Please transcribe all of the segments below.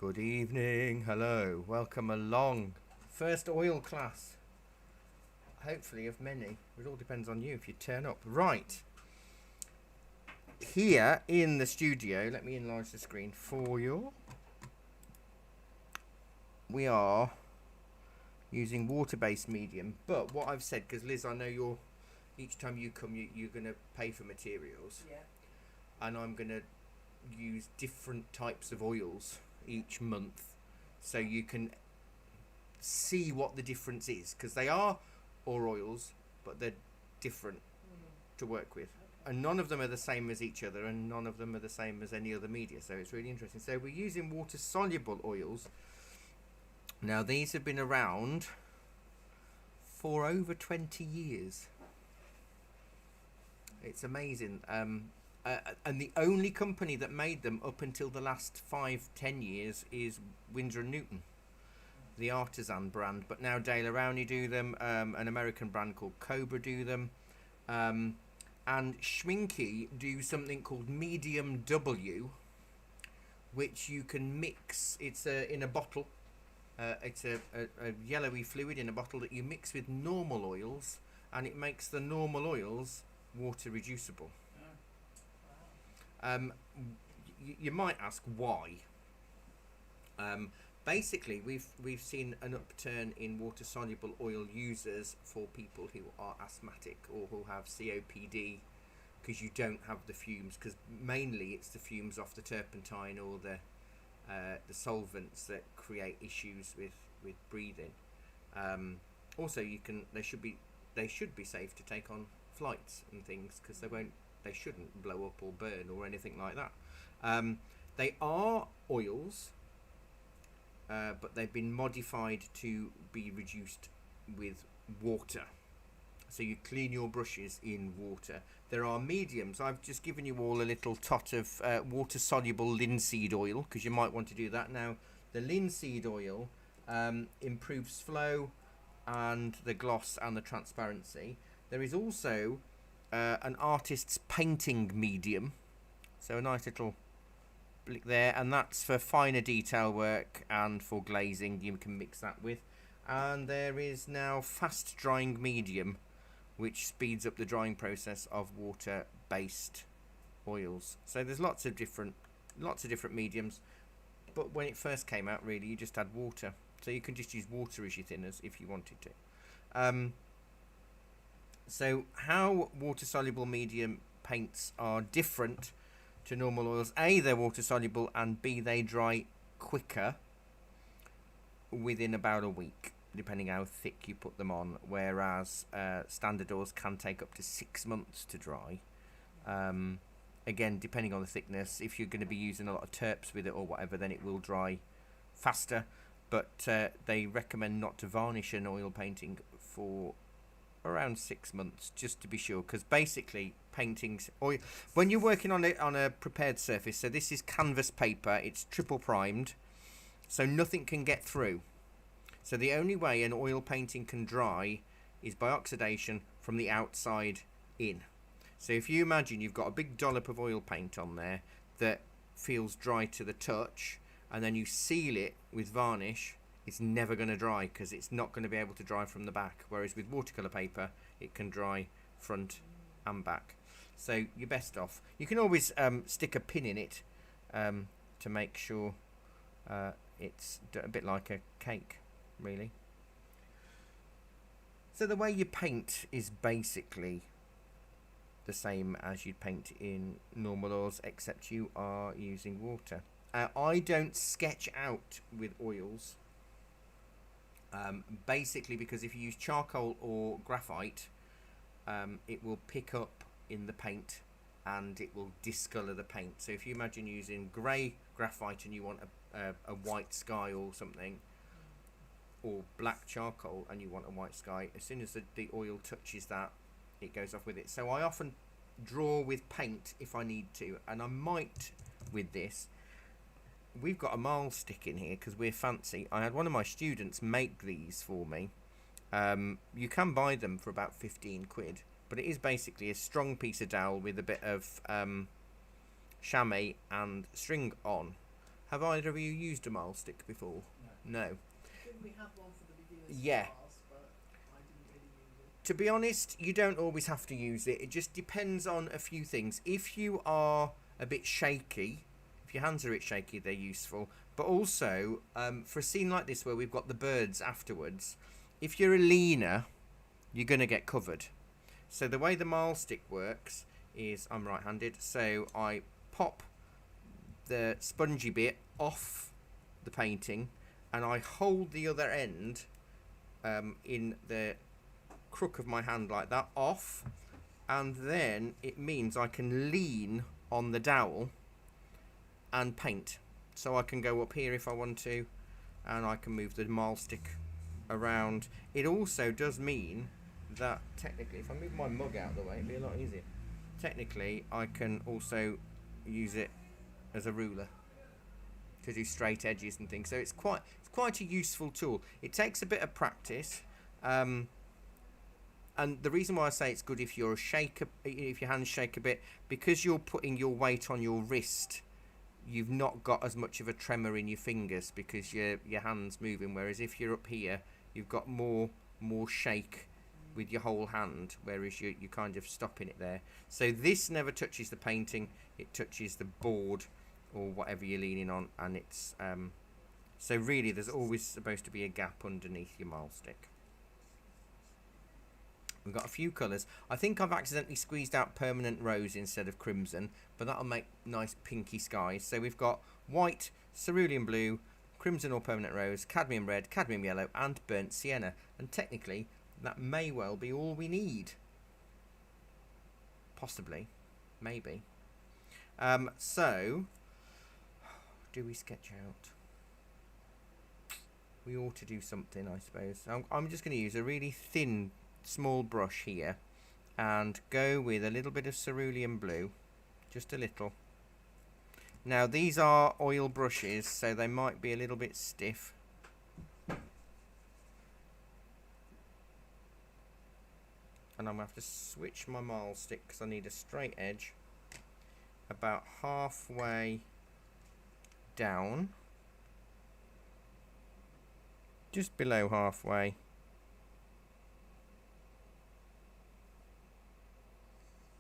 Good evening, hello, welcome along. First oil class, hopefully of many. It all depends on you if you turn up. Right, here in the studio, let me enlarge the screen for you. We are using water-based medium, but what I've said, because Liz, I know each time you come, you're going to pay for materials. Yeah. And I'm going to use different types of oils each month so you can see what the difference is, because they are all oils but they're different to work with, and none of them are the same as each other, and none of them are the same as any other media, so it's really interesting. So we're using water soluble oils. Now these have been around for over 20 years. It's amazing. And the only company that made them up until the last 5-10 years is Winsor & Newton, the artisan brand. But now Dale Arowney do them, an American brand called Cobra do them, and Schminke do something called Medium W, which you can mix. It's in a bottle. It's a yellowy fluid in a bottle that you mix with normal oils, and it makes the normal oils water reducible. You might ask why. Basically, we've seen an upturn in water soluble oil users for people who are asthmatic or who have COPD, because you don't have the fumes. Because mainly it's the fumes off the turpentine or the solvents that create issues with breathing. Also, they should be safe to take on flights and things, because they shouldn't blow up or burn or anything like that. They are oils, but they've been modified to be reduced with water. So you clean your brushes in water. There are mediums. I've just given you all a little tot of water-soluble linseed oil, because you might want to do that. Now, the linseed oil improves flow and the gloss and the transparency. There is also an artist's painting medium, so a nice little blick there, and that's for finer detail work and for glazing. You can mix that with. And there is now fast drying medium, which speeds up the drying process of water based oils. So there's lots of different mediums, but when it first came out, really you just had water, so you can just use water as your thinners if you wanted to. So how water-soluble medium paints are different to normal oils: A, they're water-soluble, and B, they dry quicker within about a week, depending how thick you put them on, whereas standard oils can take up to 6 months to dry. Again, depending on the thickness. If you're going to be using a lot of terps with it or whatever, then it will dry faster, but they recommend not to varnish an oil painting for around 6 months, just to be sure, because basically paintings, oil, when you're working on a prepared surface, so this is canvas paper, it's triple primed, so nothing can get through. So the only way an oil painting can dry is by oxidation from the outside in. So if you imagine you've got a big dollop of oil paint on there that feels dry to the touch, and then you seal it with varnish, it's never going to dry, because it's not going to be able to dry from the back. Whereas with watercolour paper, it can dry front and back. So you're best off. You can always stick a pin in it to make sure it's a bit like a cake, really. So the way you paint is basically the same as you'd paint in normal oils, except you are using water. I don't sketch out with oils. Basically because if you use charcoal or graphite, it will pick up in the paint and it will discolour the paint. So if you imagine using grey graphite and you want a white sky or something, or black charcoal and you want a white sky, as soon as the oil touches that, it goes off with it. So I often draw with paint if I need to, and I might with this. We've got a Marl stick in here because we're fancy. I had one of my students make these for me. You can buy them for about 15 quid, but it is basically a strong piece of dowel with a bit of chamois and string on. Have either of you used a mile stick before? No. Didn't we have one for the beginners Yeah. class, but I didn't really use it. To be honest, you don't always have to use it. It just depends on a few things. If you are a bit shaky, if your hands are a bit shaky, they're useful. But also, for a scene like this where we've got the birds afterwards, if you're a leaner, you're going to get covered. So the way the mile stick works is, I'm right-handed, so I pop the spongy bit off the painting and I hold the other end in the crook of my hand like that off, and then it means I can lean on the dowel and paint. So I can go up here if I want to, and I can move the mile stick around. It also does mean that technically, if I move my mug out of the way, it'd be a lot easier. Technically, I can also use it as a ruler to do straight edges and things. So it's quite a useful tool. It takes a bit of practice, and the reason why I say it's good if you're if your hands shake a bit, because you're putting your weight on your wrist, you've not got as much of a tremor in your fingers because your hand's moving. Whereas if you're up here, you've got more shake with your whole hand, whereas you're kind of stopping it there. So this never touches the painting, it touches the board or whatever you're leaning on, and it's so really there's always supposed to be a gap underneath your mile stick. We've got a few colours. I think I've accidentally squeezed out permanent rose instead of crimson, but that'll make nice pinky skies. So we've got white, cerulean blue, crimson or permanent rose, cadmium red, cadmium yellow, and burnt sienna. And technically, that may well be all we need. Possibly. Maybe. So, do we sketch out? We ought to do something, I suppose. I'm just going to use a really thin, small brush here and go with a little bit of cerulean blue. Just a little. Now, these are oil brushes, so they might be a little bit stiff. And I'm going to have to switch my mile stick because I need a straight edge about halfway down, just below halfway,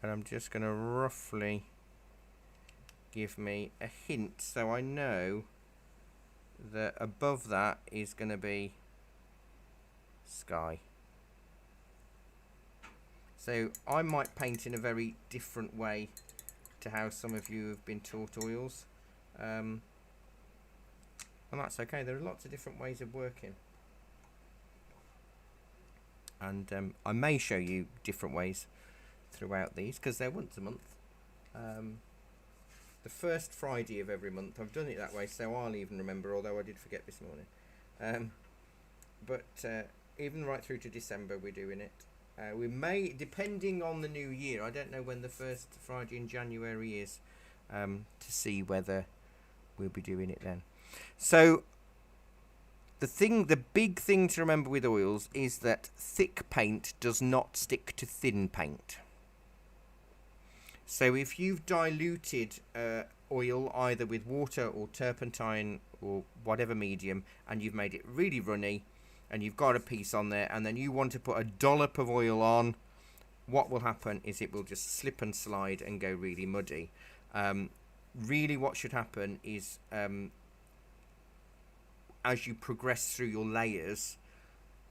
and I'm just going to roughly give me a hint so I know that above that is going to be sky. So I might paint in a very different way to how some of you have been taught oils, and that's okay. There are lots of different ways of working, and I may show you different ways throughout these because they're once a month. The first Friday of every month. I've done it that way, so I'll even remember, although I did forget this morning. But even right through to December, we're doing it. We may, depending on the new year, I don't know when the first Friday in January is, to see whether we'll be doing it then. So the big thing to remember with oils is that thick paint does not stick to thin paint. So if you've diluted oil either with water or turpentine or whatever medium, and you've made it really runny, and you've got a piece on there, and then you want to put a dollop of oil on, what will happen is it will just slip and slide and go really muddy. Really what should happen is as you progress through your layers,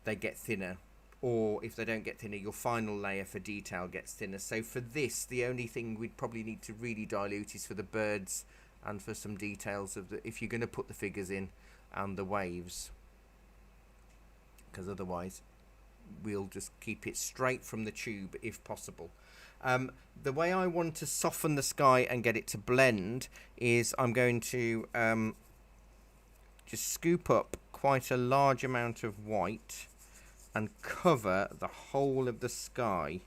they get thinner. Or if they don't get thinner, your final layer for detail gets thinner. So for this, the only thing we'd probably need to really dilute is for the birds and for some details of if you're going to put the figures in and the waves. Because otherwise we'll just keep it straight from the tube if possible. The way I want to soften the sky and get it to blend is I'm going to just scoop up quite a large amount of white and cover the whole of the sky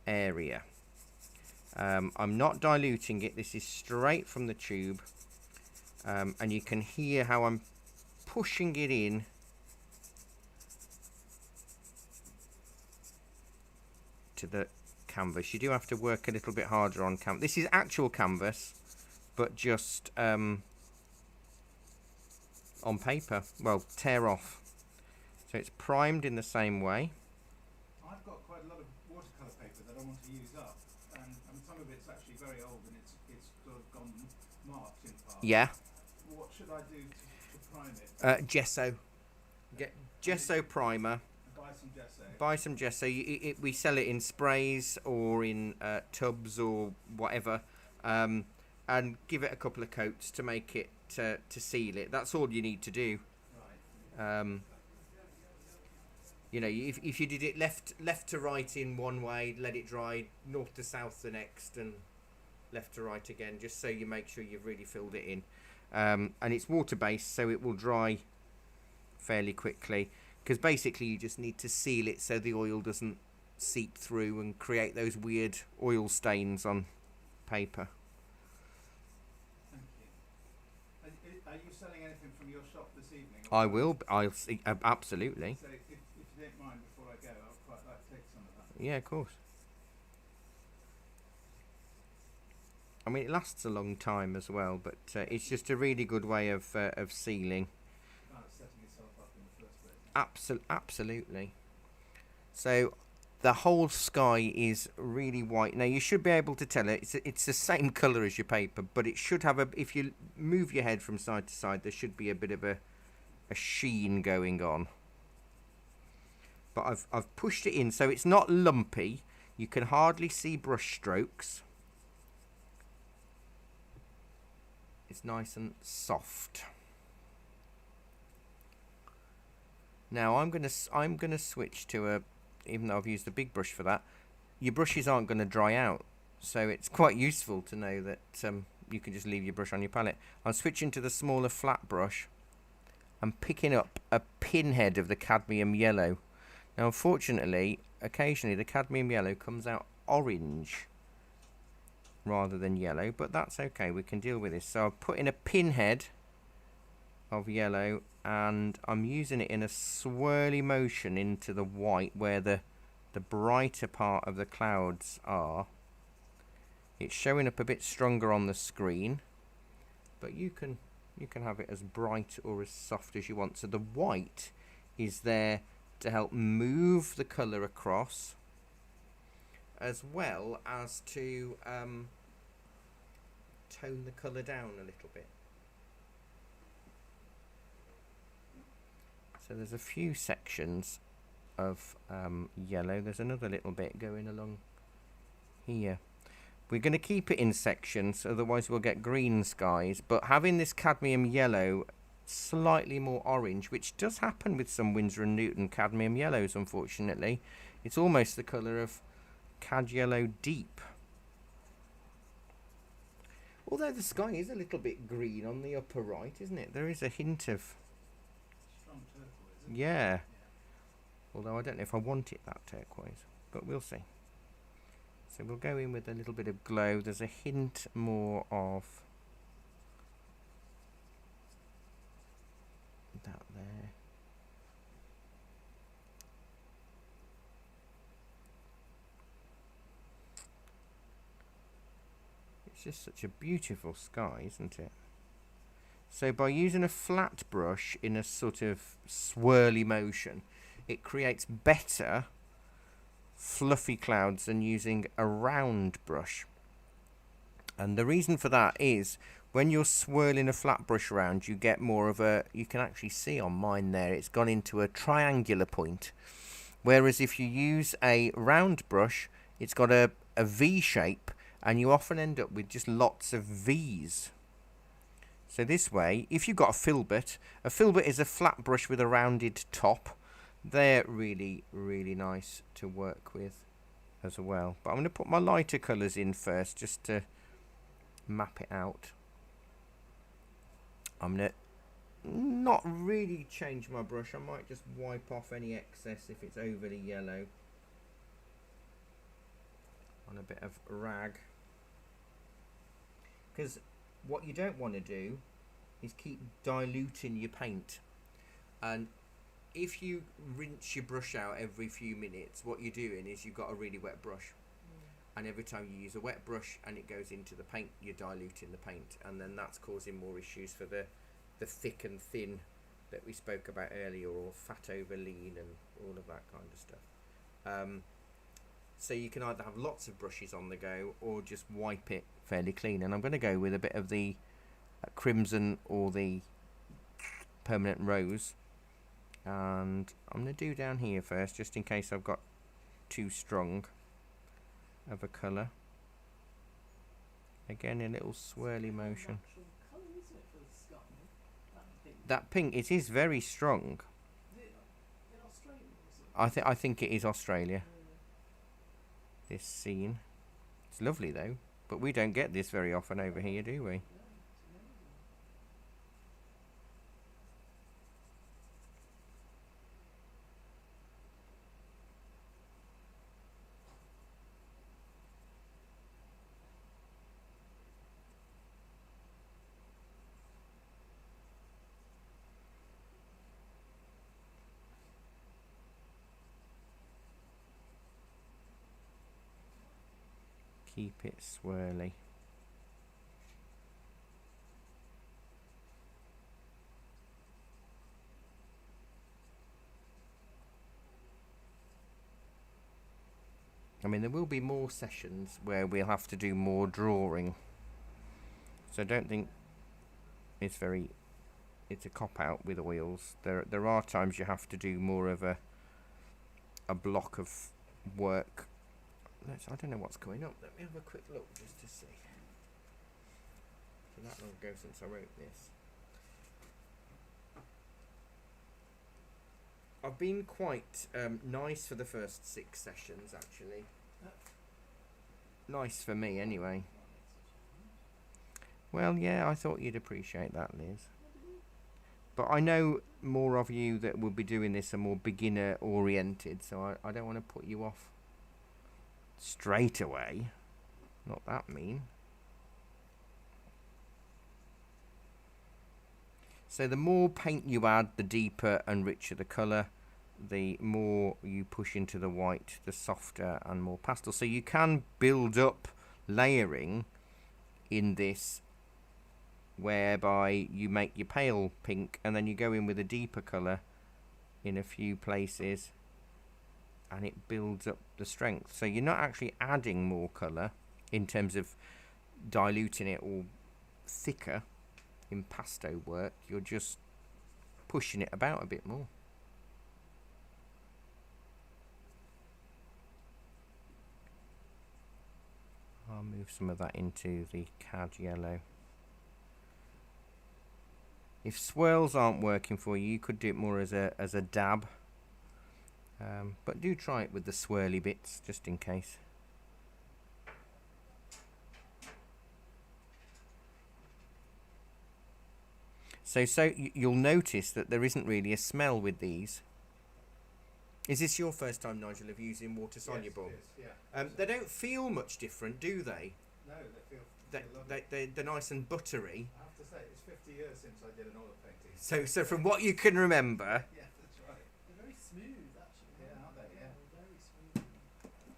area. I'm not diluting it, this is straight from the tube, and you can hear how I'm pushing it in to the canvas. You do have to work a little bit harder on canvas. This is actual canvas, but just on paper. Well, tear off. So it's primed in the same way. I've got quite a lot of watercolour paper that I want to use up, and some of it's actually very old and it's sort of gone marked in parts. Yeah. What should I do to prime it? Gesso. Get gesso primer. Buy some gesso. Buy some gesso. We sell it in sprays or in tubs or whatever, and give it a couple of coats to make it to seal it. That's all you need to do. Right. You know, if you did it left to right in one way, let it dry, north to south the next, and left to right again, just so you make sure you've really filled it in. And it's water based, so it will dry fairly quickly, because basically you just need to seal it so the oil doesn't seep through and create those weird oil stains on paper. Thank you. Are you selling anything from your shop this evening? I will. I'll see. Absolutely. So if you don't mind, before I go, I'll quite like to take some of that. Yeah, of course. I mean, it lasts a long time as well, but it's just a really good way of sealing. Setting yourself up in the first place. Absolutely. So the whole sky is really white. Now you should be able to tell it. It's the same colour as your paper, but it should have if you move your head from side to side, there should be a bit of a sheen going on. But I've pushed it in so it's not lumpy. You can hardly see brush strokes. It's nice and soft. Now I'm gonna switch to even though I've used a big brush for that, your brushes aren't going to dry out, so it's quite useful to know that you can just leave your brush on your palette. I'm switching to the smaller flat brush. I'm picking up a pinhead of the cadmium yellow. Now unfortunately, occasionally the cadmium yellow comes out orange rather than yellow, but that's okay, we can deal with this. So I've put in a pinhead of yellow, and I'm using it in a swirly motion into the white where the brighter part of the clouds are. It's showing up a bit stronger on the screen, but you can have it as bright or as soft as you want. So the white is there to help move the colour across, as well as to tone the colour down a little bit. So there's a few sections of yellow. There's another little bit going along here. We're going to keep it in sections, otherwise we'll get green skies. But having this cadmium yellow slightly more orange, which does happen with some Winsor & Newton cadmium yellows, unfortunately. It's almost the colour of cad yellow deep. Although the sky is a little bit green on the upper right, isn't it? There is a hint of... Strong turquoise, isn't it? Yeah. Although I don't know if I want it that turquoise, but we'll see. So we'll go in with a little bit of glow. There's a hint more of that there. It's just such a beautiful sky, isn't it? So by using a flat brush in a sort of swirly motion, it creates better fluffy clouds than using a round brush. And the reason for that is when you're swirling a flat brush around, you get more of a, you can actually see on mine there, it's gone into a triangular point. Whereas if you use a round brush, it's got a V shape, and you often end up with just lots of V's. So this way, if you've got a filbert is a flat brush with a rounded top. They're really, really nice to work with as well. But I'm going to put my lighter colours in first, just to map it out. I'm going to not really change my brush. I might just wipe off any excess if it's overly yellow on a bit of rag. Because what you don't want to do is keep diluting your paint. And if you rinse your brush out every few minutes, what you're doing is you've got a really wet brush. And every time you use a wet brush and it goes into the paint, you're diluting the paint. And then that's causing more issues for the thick and thin that we spoke about earlier, or fat over lean and all of that kind of stuff. So you can either have lots of brushes on the go or just wipe it fairly clean. And I'm going to go with a bit of the crimson or the permanent rose. And I'm going to do down here first, just in case I've got too strong of a colour. Again, a little swirly motion. Natural colour, isn't it, for the sky? That pink. That pink, it is very strong. Is it in Australia, is it? I think it is Australia. This scene. It's lovely though, but we don't get this very often over here, do we? Yeah, it's amazing. Keep it swirly. I mean, there will be more sessions where we'll have to do more drawing. So I don't think it's a cop-out with oils. There are times you have to do more of a block of work. I don't know what's going on. Let me have a quick look just to see. It's that long ago since I wrote this. I've been quite nice for the first 6 sessions, actually. Nice for me, anyway. Well, yeah, I thought you'd appreciate that, Liz. But I know more of you that will be doing this are more beginner-oriented, so I don't want to put you off straight away. Not that mean. So the more paint you add, the deeper and richer the colour. The more you push into the white, the softer and more pastel. So you can build up layering in this, whereby you make your pale pink and then you go in with a deeper colour in a few places, and it builds up the strength. So you're not actually adding more colour in terms of diluting it or thicker in pasto work. You're just pushing it about a bit more. I'll move some of that into the cad yellow. If swirls aren't working for you, you could do it more as a dab. But do try it with the swirly bits, just in case. So you'll notice that there isn't really a smell with these. Is this your first time, Nigel, of using water soluble? Yes, it is, yeah. They don't feel much different, do they? No, they feel lovely. They're nice and buttery. I have to say, it's 50 years since I did an oil painting. So from what you can remember, Yeah, that's right. They're very smooth, actually. Yeah, aren't they? Yeah. They're very smooth.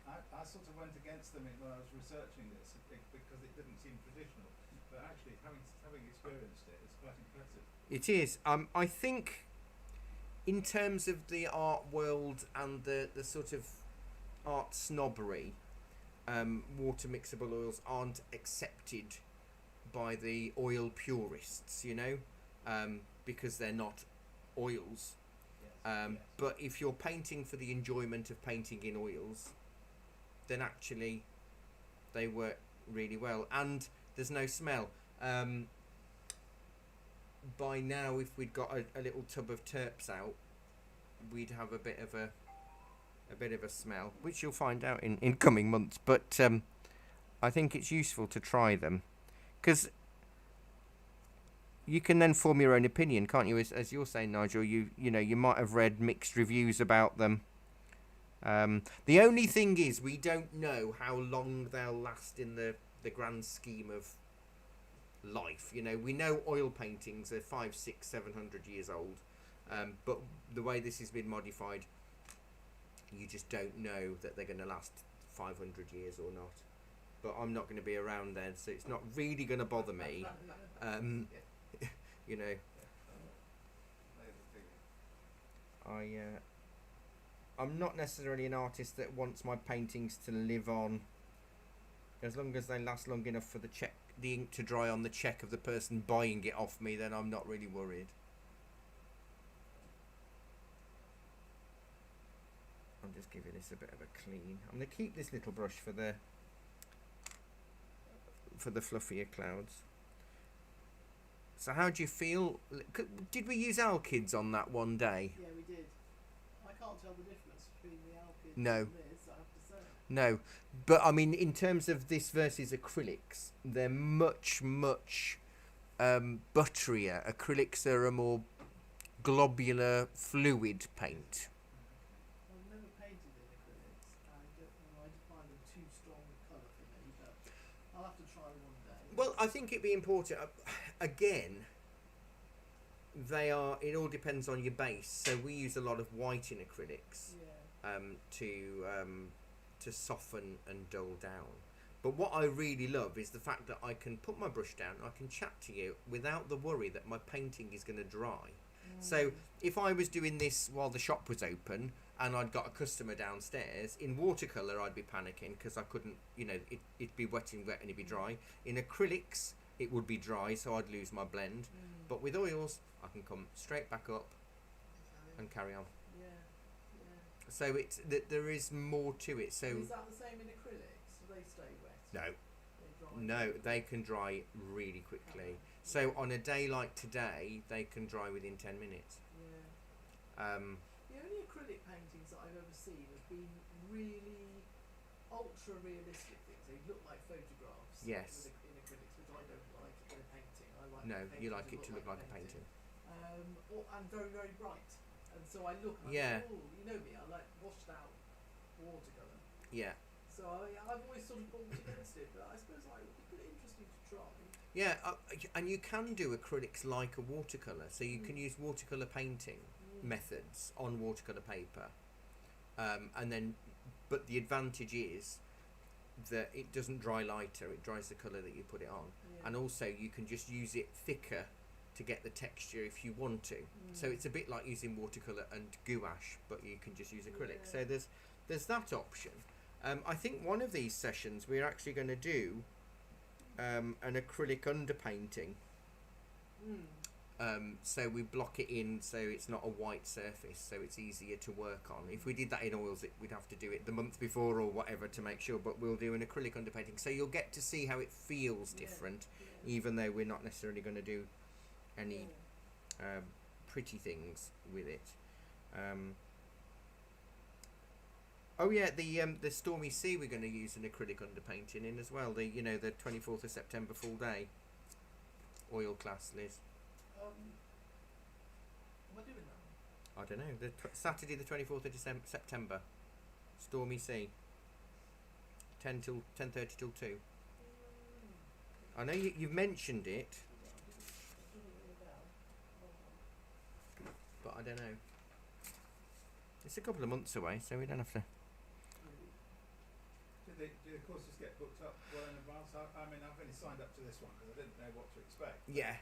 I sort of went against them when I was researching this because it didn't seem traditional. But actually, having experienced it, it's quite impressive. it is. I think in terms of the art world and the sort of art snobbery, water mixable oils aren't accepted by the oil purists, you know, because they're not oils. Yes. But if you're painting for the enjoyment of painting in oils, then actually they work really well, and there's no smell. By now, if we'd got a little tub of terps out, we'd have a bit of a smell, which you'll find out in coming months. But I think it's useful to try them, because you can then form your own opinion, can't you? As you're saying, Nigel, you know, you might have read mixed reviews about them. The only thing is, we don't know how long they'll last in the grand scheme of life. You know, we know oil paintings are 500, 600, 700 years old, but the way this has been modified, you just don't know that they're going to last 500 years or not. But I'm not going to be around then, so it's not really going to bother me. You know. They I'm not necessarily an artist that wants my paintings to live on. As long as they last long enough for the ink to dry on the check of the person buying it off me, then I'm not really worried. I'll just give this a bit of a clean. I'm going to keep this little brush for the fluffier clouds. So how do you feel? Did we use Alkids on that one day? Yeah, we did. I can't tell the difference between the Alkids No. and this, I have to say. No, but I mean, in terms of this versus acrylics, they're much butterier. Acrylics are a more globular, fluid paint. I've never painted in acrylics. I don't know. I find them too strong a colour for me, but I'll have to try one day. Well, I think it'd be important. Again, they are. It all depends on your base. So we use a lot of white in acrylics Yeah. to soften and dull down. But what I really love is the fact that I can put my brush down, I can chat to you without the worry that my painting is going to dry. So if I was doing this while the shop was open and I'd got a customer downstairs, in watercolour I'd be panicking because I couldn't, it'd be wet and it'd be dry. In acrylics it would be dry, so I'd lose my blend. But with oils I can come straight back up and carry on. Yeah. So it's there is more to it. So Is that the same in acrylics? Do they stay wet? no, They dry no, quickly? they can dry really quickly. So on a day like today, they can dry within 10 minutes. Yeah. The only acrylic paintings that I've ever seen have been really ultra realistic things. They look like photographs. Yes. In acrylics, which I don't like in a painting. I like No, the you painting like it to look like a painting. And very, very bright. And so I look and Yeah. I think, oh, you know me, I like washed out watercolour. Yeah. So I've always sort of fought against it, but I suppose like, it would be pretty interesting to try. Yeah, and you can do acrylics like a watercolour. So you can use watercolour painting methods on watercolour paper. And then, but the advantage is that it doesn't dry lighter, it dries the colour that you put it on. Yeah. And also you can just use it thicker to get the texture if you want to. So it's a bit like using watercolour and gouache, but you can just use acrylic. Yeah. So there's that option. I think one of these sessions we're actually going to do an acrylic underpainting. So we block it in so it's not a white surface, so it's easier to work on. If we did that in oils, we'd have to do it the month before or whatever to make sure, but we'll do an acrylic underpainting. So you'll get to see how it feels different, even though we're not necessarily going to do any pretty things with it. Oh yeah, the Stormy Sea we're going to use an acrylic underpainting in as well. The 24th of September full day oil class, Liz. Am I doing that? I don't know. Saturday the 24th of September, Stormy Sea. 10:30 till 2. I know you've mentioned it, but I don't know. It's a couple of months away, so we don't have to. Do the courses get booked up well in advance? I mean, I've only signed up to this one because I didn't know what to expect. Yeah,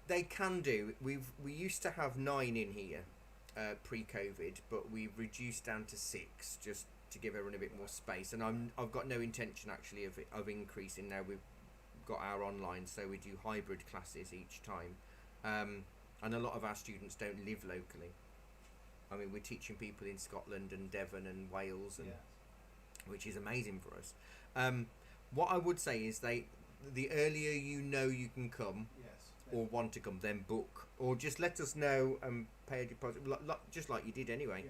they can do. We used to have 9 in here pre-COVID, but we've reduced down to 6 just to give everyone a bit more space. And I've got no intention actually of increasing now. We've got our online, so we do hybrid classes each time. And a lot of our students don't live locally. I mean, we're teaching people in Scotland and Devon and Wales, and which is amazing for us. What I would say is the earlier you can come or want to come, then book, or just let us know and pay a deposit, just like you did anyway.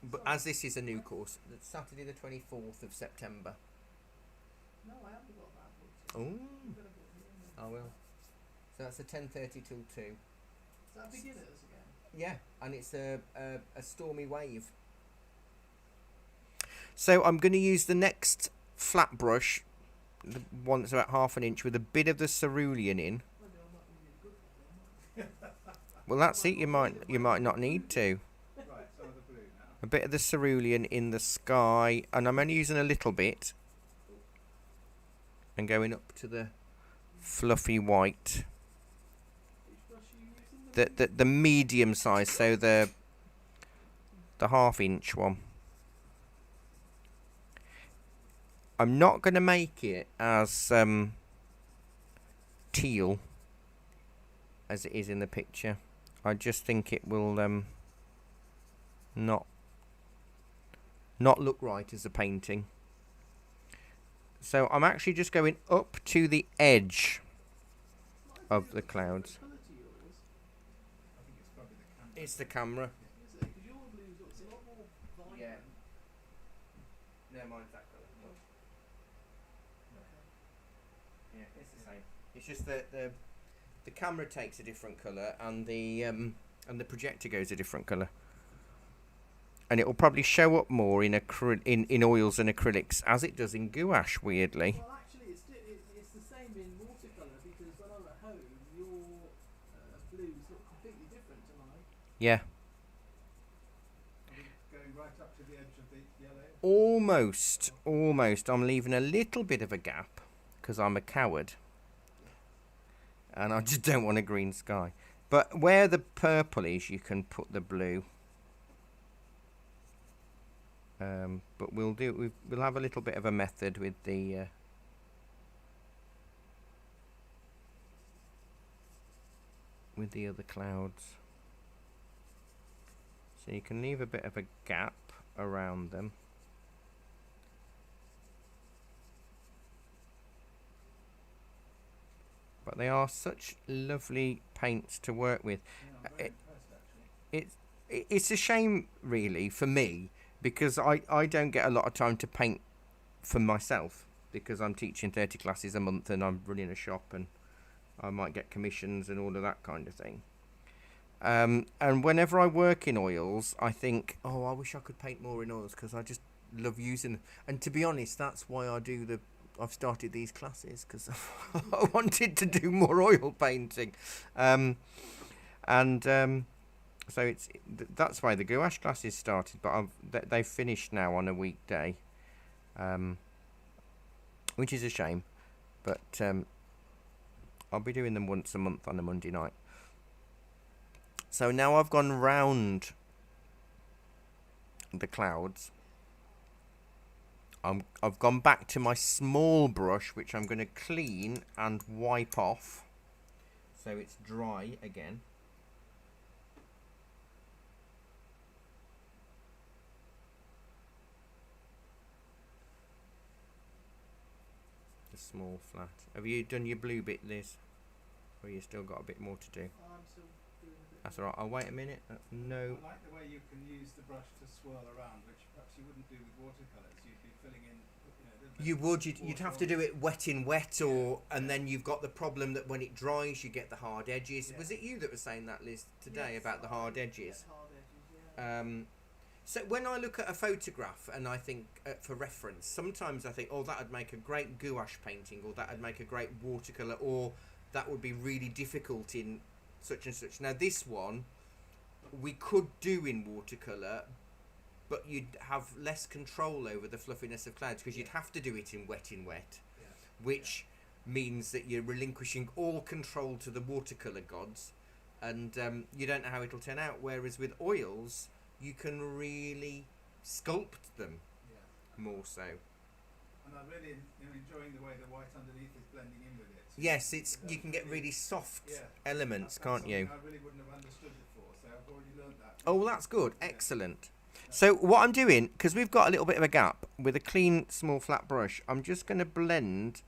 But as this is a new course, it's Saturday the 24th of September. No, I haven't got that booked. Oh, I'm gonna book it in. I will. So that's a 10:30 till 2. Is that beginners again? Yeah, and it's a stormy wave. So I'm going to use the next flat brush, the one that's about 1/2 inch, with a bit of the cerulean in. Maybe I might need a good one then. Well, that's it. You might not need to. Right, some of the blue now. A bit of the cerulean in the sky, and I'm only using a little bit, and going up to the fluffy white. Which brush are you using? the medium size, so the half-inch one. I'm not going to make it as teal as it is in the picture. I just think it will not look right as a painting. So I'm actually just going up to the edge of the clouds. I think it's probably the camera. It's the camera. Is it? Because your blues looks a lot more vibrant. Yeah. No, mine's that colour. Okay. Yeah, it's the same. It's just that the camera takes a different colour and the projector goes a different colour. And it will probably show up more in in oils and acrylics as it does in gouache, weirdly. Well, actually, it's the same in watercolour, because when I'm at home, your blues look completely different to mine. Yeah. Are we going right up to the edge of the yellow? Almost. I'm leaving a little bit of a gap because I'm a coward. And I just don't want a green sky. But where the purple is, you can put the blue. But we'll have a little bit of a method with the other clouds. So you can leave a bit of a gap around them. But they are such lovely paints to work with. Yeah, I'm very impressed, actually. It's a shame, really, for me, because I don't get a lot of time to paint for myself, because I'm teaching 30 classes a month and I'm running a shop and I might get commissions and all of that kind of thing. And whenever I work in oils, I think, oh, I wish I could paint more in oils, because I just love using them. And to be honest, that's why I've started these classes, because I wanted to do more oil painting. So that's why the gouache classes started, but they've finished now on a weekday, which is a shame. But I'll be doing them once a month on a Monday night. So now I've gone round the clouds. I've gone back to my small brush, which I'm going to clean and wipe off, so it's dry again. The small flat. Have you done your blue bit, Liz? Or you still got a bit more to do? I'm still doing a bit. That's alright, I'll wait a minute. No. I like the way you can use the brush to swirl around, which perhaps you wouldn't do with watercolours. You'd be filling in, You would, you'd have to do it wet in wet, and then you've got the problem that when it dries, you get the hard edges. Yeah. Was it you that was saying that, Liz, today, Yes, about the hard I edges? get hard edges, yeah. So when I look at a photograph and I think, for reference, sometimes I think, oh, that would make a great gouache painting, or that would make a great watercolour, or that would be really difficult in such and such. Now this one, we could do in watercolour, but you'd have less control over the fluffiness of clouds, because you'd have to do it in wet, Yeah. which means that you're relinquishing all control to the watercolour gods, and you don't know how it'll turn out. Whereas with oils, you can really sculpt them Yeah. more so. And I'm really enjoying the way the white underneath is blending in with it. So Yes, you can get really soft Yeah. elements, that's can't you? something I really wouldn't have understood before, so I've already learned that. Oh, well, that's good. Yeah. Excellent. So what I'm doing, because we've got a little bit of a gap, with a clean small flat brush, I'm just going to blend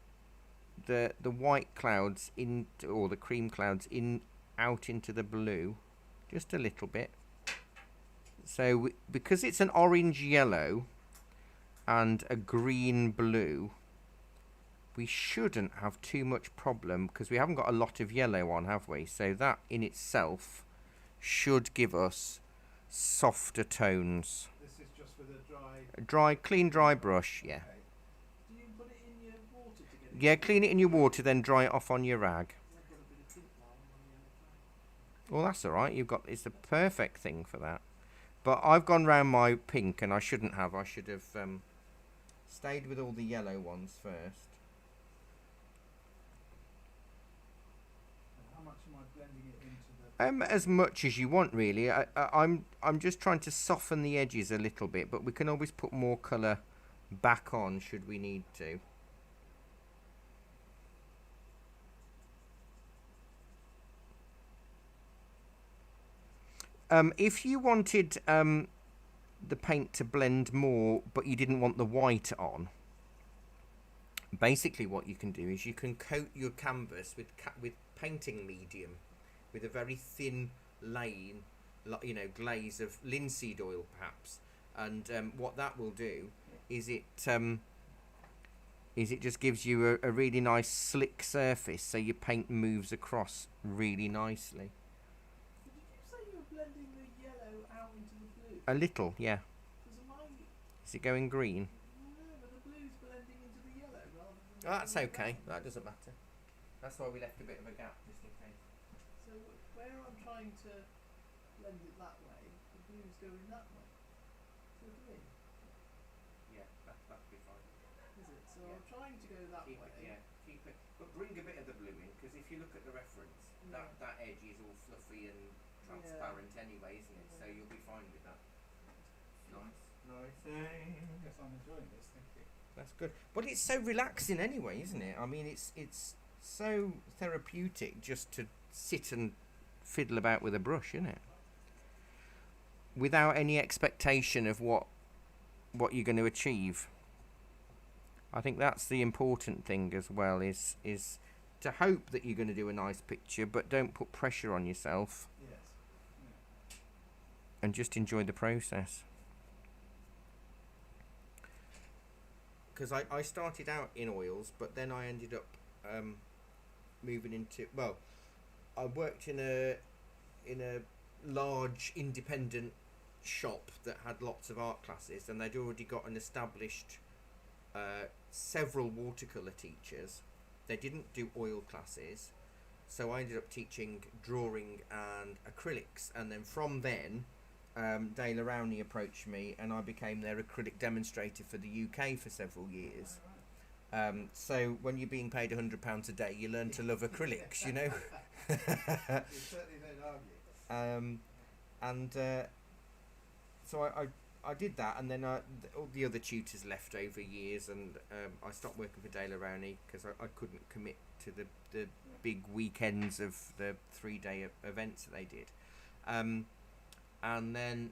the white clouds or the cream clouds out into the blue, just a little bit. So because it's an orange yellow and a green blue, we shouldn't have too much problem, because we haven't got a lot of yellow on, have we? So that in itself should give us softer tones. This is just with a Clean dry brush, yeah. Okay. Do you put it in your water to get it? Yeah, clean it in your water, then dry it off on your rag. I've got a bit of pink now on the other side. Well, that's alright, it's the perfect thing for that. But I've gone round my pink, and I shouldn't have. I should have stayed with all the yellow ones first. And how much am I blending it into the As much as you want, really. I'm just trying to soften the edges a little bit, but we can always put more colour back on should we need to. If you wanted the paint to blend more, but you didn't want the white on, basically what you can do is you can coat your canvas with painting medium, with a very thin laying, glaze of linseed oil perhaps, and what that will do is it just gives you a really nice slick surface, so your paint moves across really nicely. Did you say you were blending the yellow out into the blue? A little, yeah. Because Is it going green? no, but the blue's blending into the yellow rather than. Oh, that's okay. That doesn't matter. That's why we left a bit of a gap just in case. So where I'm trying to blend it that way, the blue's going that way. So green, Yeah, that'd be fine. is it? So Yeah. I'm trying to go that Keep way. it, yeah, keep it. But bring a bit of the blue in, because if you look at the reference, Yeah. that edge is all fluffy and transparent anyway, isn't it? So you'll be fine with that. Nice. Yes, I'm enjoying this. Thank you. That's good. But it's so relaxing anyway, isn't it? I mean, it's so therapeutic just to sit and fiddle about with a brush, isn't it? Without any expectation of what you're going to achieve. I think that's the important thing as well, is to hope that you're going to do a nice picture, but don't put pressure on yourself, Yes. Yeah. and just enjoy the process. Because I started out in oils, but then I ended up moving into, well, I worked in a large independent shop that had lots of art classes, and they'd already got an established several watercolour teachers. They didn't do oil classes, so I ended up teaching drawing and acrylics, and then from then Dale Arowney approached me and I became their acrylic demonstrator for the UK for several years. So when you're being paid £100 a day, you learn to love acrylics, you know. You certainly don't argue. So I did that, and then all the other tutors left over years, and I stopped working for Dale Arowney because I couldn't commit to the big weekends of the 3-day events that they did. And then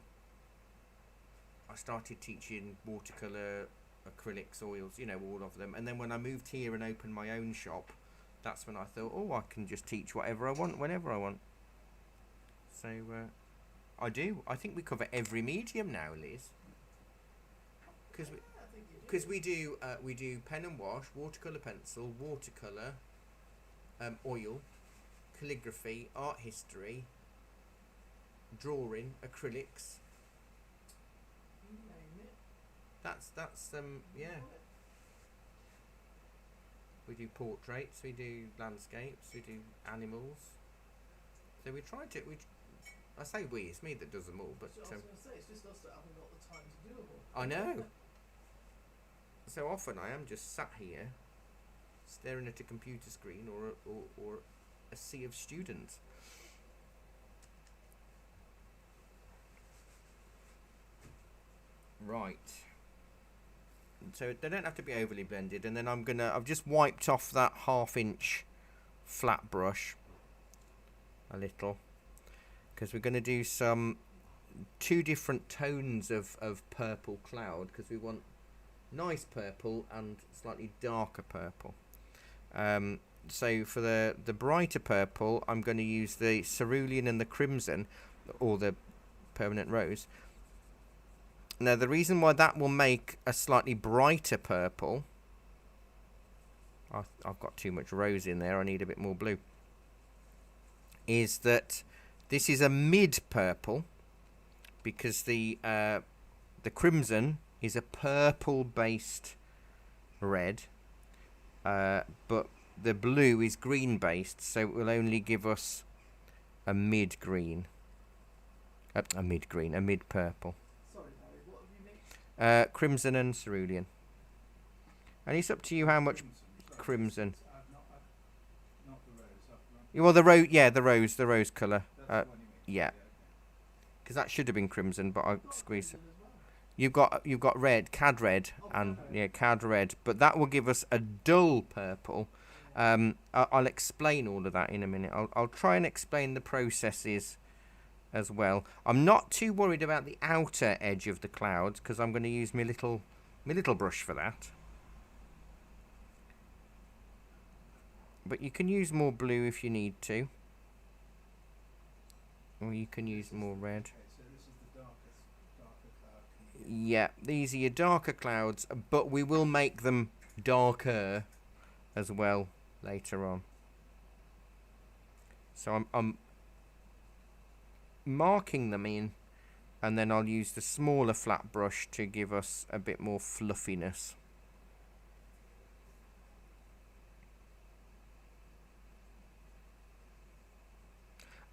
I started teaching watercolour, acrylics, oils, all of them. And then when I moved here and opened my own shop, that's when I thought, I can just teach whatever I want, whenever I want. So I do. I think we cover every medium now, Liz. Because we do pen and wash, watercolour pencil, watercolour, oil, calligraphy, art history, drawing, acrylics. You name it. That's yeah. We do portraits, we do landscapes, we do animals. So we try to. I say we, it's me that does them all, but I was going to say, it's just us that haven't got the time to do them all. I know. So often I am just sat here, staring at a computer screen or a sea of students. Right. So they don't have to be overly blended, and then I've just wiped off that 1/2" flat brush a little, because we're going to do two different tones of purple cloud, because we want nice purple and slightly darker purple. So for the brighter purple, I'm going to use the cerulean and the crimson, or the permanent rose. Now the reason why that will make a slightly brighter purple, I've got too much rose in there, I need a bit more blue, is that this is a mid purple, because the crimson is a purple based red, but the blue is green based, so it will only give us a mid green, a mid purple. Sorry, Harry, what have you mixed? Crimson and cerulean, and it's up to you how much crimson. Not the rose. Well, the rose colour. The That's the one you mixed. yeah. Okay. Because that should have been crimson, but I squeezed it. As well. You've got red, cad red, Oh, and cad red. yeah, cad red. But that will give us a dull purple. I'll explain all of that in a minute. I'll try and explain the processes as well. I'm not too worried about the outer edge of the clouds because I'm going to use my little brush for that. But you can use more blue if you need to, or you can use more red. Okay, so this is the darker cloud. Yeah, these are your darker clouds, but we will make them darker as well later on. So I'm marking them in, and then I'll use the smaller flat brush to give us a bit more fluffiness.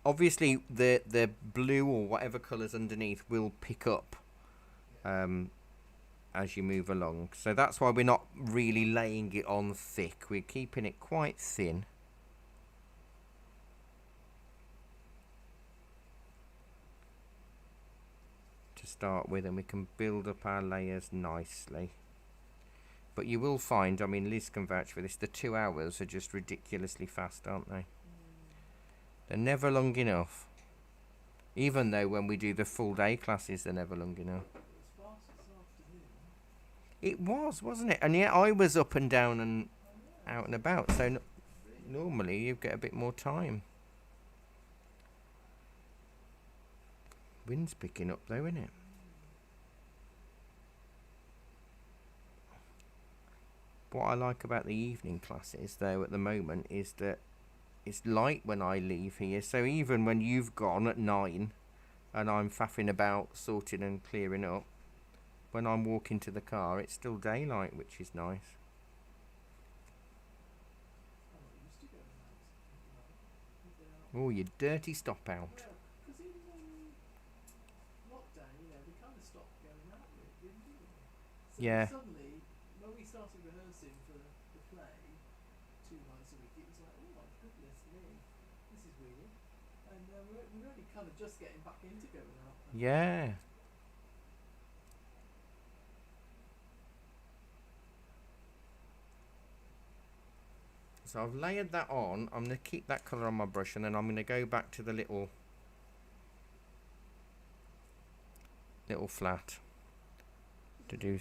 Obviously the blue or whatever colours underneath will pick up as you move along. So that's why we're not really laying it on thick. We're keeping it quite thin. To start with, and we can build up our layers nicely. But you will find, I mean, Liz can vouch for this, the 2 hours are just ridiculously fast, aren't they? They're never long enough. Even though when we do the full day classes, they're never long enough. It was, wasn't it? And yet I was up and down and out and about. So normally you get a bit more time. Wind's picking up though, isn't it? What I like about the evening classes though at the moment is that it's light when I leave here, so even when you've gone at 9 and I'm faffing about sorting and clearing up, when I'm walking to the car it's still daylight, which is nice. Oh, you dirty stop out. Because in lockdown, we kind of stopped going out with it, didn't we? So Yeah. suddenly, when we started rehearsing for the play 2 nights a week, it was like, oh my goodness me, this is weird. And we're only kind of just getting back into going out. Yeah. So I've layered that on. I'm going to keep that colour on my brush, and then I'm going to go back to the little flat to do.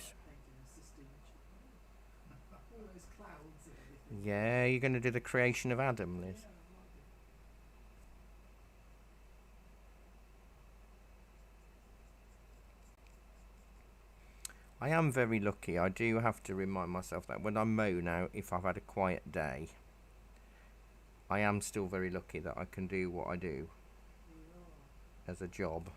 All those clouds and everything. Yeah, you're going to do the creation of Adam, Liz. I am very lucky. I do have to remind myself that when I mow now, if I've had a quiet day, I am still very lucky that I can do what I do as a job.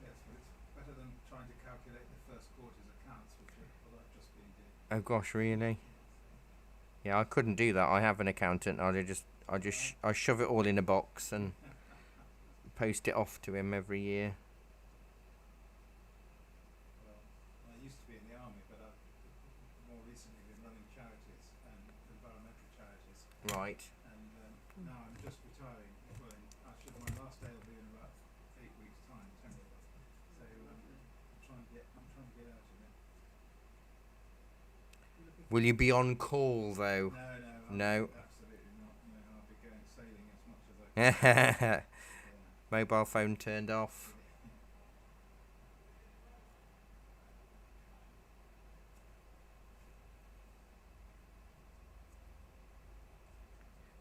Yes, but it's better than trying to calculate the first quarter's accounts, which I've just been doing. Oh gosh, really? Yeah, I couldn't do that. I have an accountant. I shove it all in a box and post it off to him every year. Well, I used to be in the army, but I've more recently been running charities and environmental charities. Right. And now I'm just retiring. Well, my last day will be in about 8 weeks' time, 10 weeks. So I'm trying to get out of it. Will you be on call though? No. No. Absolutely not. No, I'll be going sailing as much as I can. Yeah. Mobile phone turned off.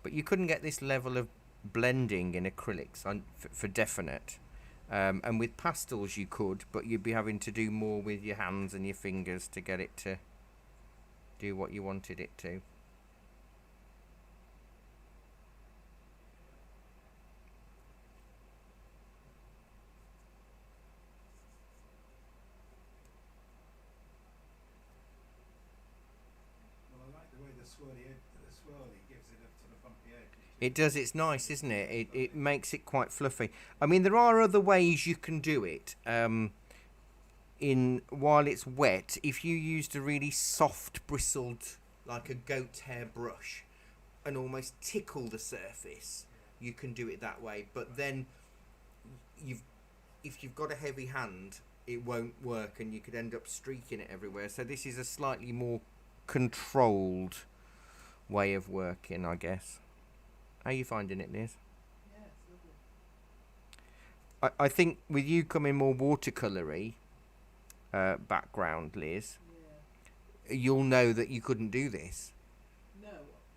But you couldn't get this level of blending in acrylics for definite. And with pastels you could, but you'd be having to do more with your hands and your fingers to get it to do what you wanted it to. Well, I like the way the swirly gives it up to the bumpy edge. It It does. It's nice, isn't it? It makes it quite fluffy. I mean, there are other ways you can do it. In while it's wet, if you used a really soft bristled, like a goat's hair brush, and almost tickle the surface, you can do it that way. But then, if you've got a heavy hand, it won't work, and you could end up streaking it everywhere. So this is a slightly more controlled way of working, I guess. How are you finding it, Liz? Yeah, it's lovely. I think with you coming more watercolory background, Liz, you'll know that you couldn't do this. No,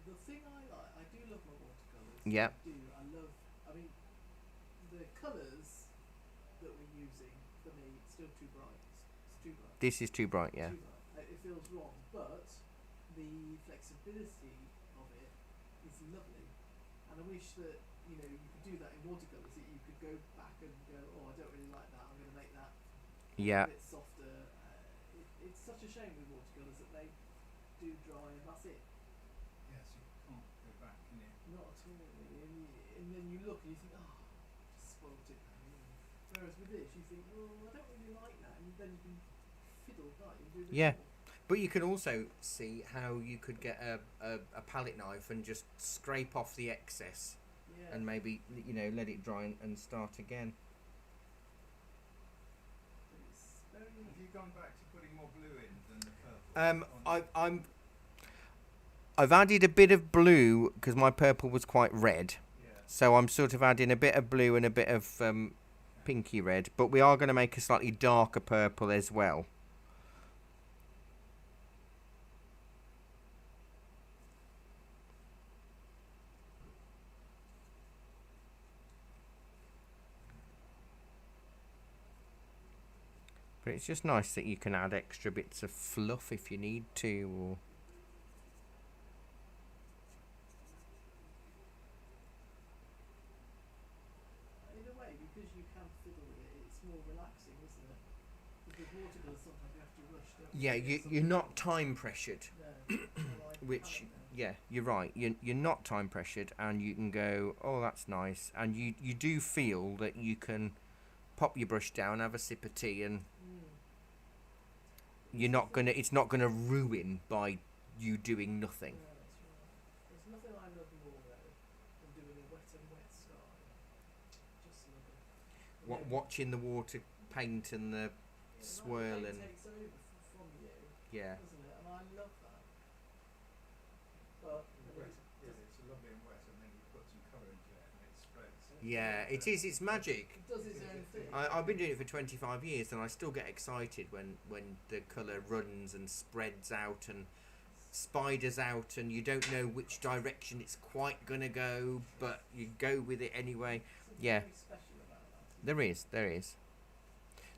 the thing I do love my watercolours. Yeah. I love, I mean, the colours that we're using, for me, it's still too bright. It's too bright. This is too bright, yeah. Too bright. It feels wrong, but the flexibility of it is lovely. And I wish that, you could do that in watercolours, that you could go back and go, oh, I don't really like that, I'm going to make that Yeah. a bit softer. It's such a shame with watercolours that they do dry and that's it. Yes, you can't go back, can you? Not at all, really. And then you look and you think, oh, just spoilt it now. Whereas with this, you think, well, I don't really like that, and then you can fiddle, can't you? Do a bit Yeah. more. But you can also see how you could get a palette knife and just scrape off the excess Yeah. and maybe, let it dry and start again. It's very. Have you gone back to putting more blue in than the purple? I've added a bit of blue because my purple was quite red. Yeah. So I'm sort of adding a bit of blue and a bit of pinky red. But we are going to make a slightly darker purple as well. But it's just nice that you can add extra bits of fluff if you need to. Or In a way, because you can fiddle with it, it's more relaxing, isn't it? Because watercolours sometimes you have to rush, don't you? yeah, to get you're something not done. time pressured. No. I like Which, palette now. yeah, you're right. You're not time pressured, and you can go, oh, that's nice, and you do feel that you can pop your brush down, have a sip of tea, and you're not gonna. It's not gonna ruin by you doing nothing. Yeah, that's right. There's nothing I love more though than doing a wet and wet sky. Just love it. And then- Watching the water paint and the yeah, swirl the and paint takes over from you, yeah. doesn't it? And I love that. But The wet, yeah, it's lovely and wet, and then you put some colour into it, and it spreads. Yeah, it is. It's magic. it does its own thing. I've been doing it for 25 years, and I still get excited when the colour runs and spreads out and spiders out, and you don't know which direction it's quite gonna go, but you go with it anyway. Something Yeah. very special about that. There is.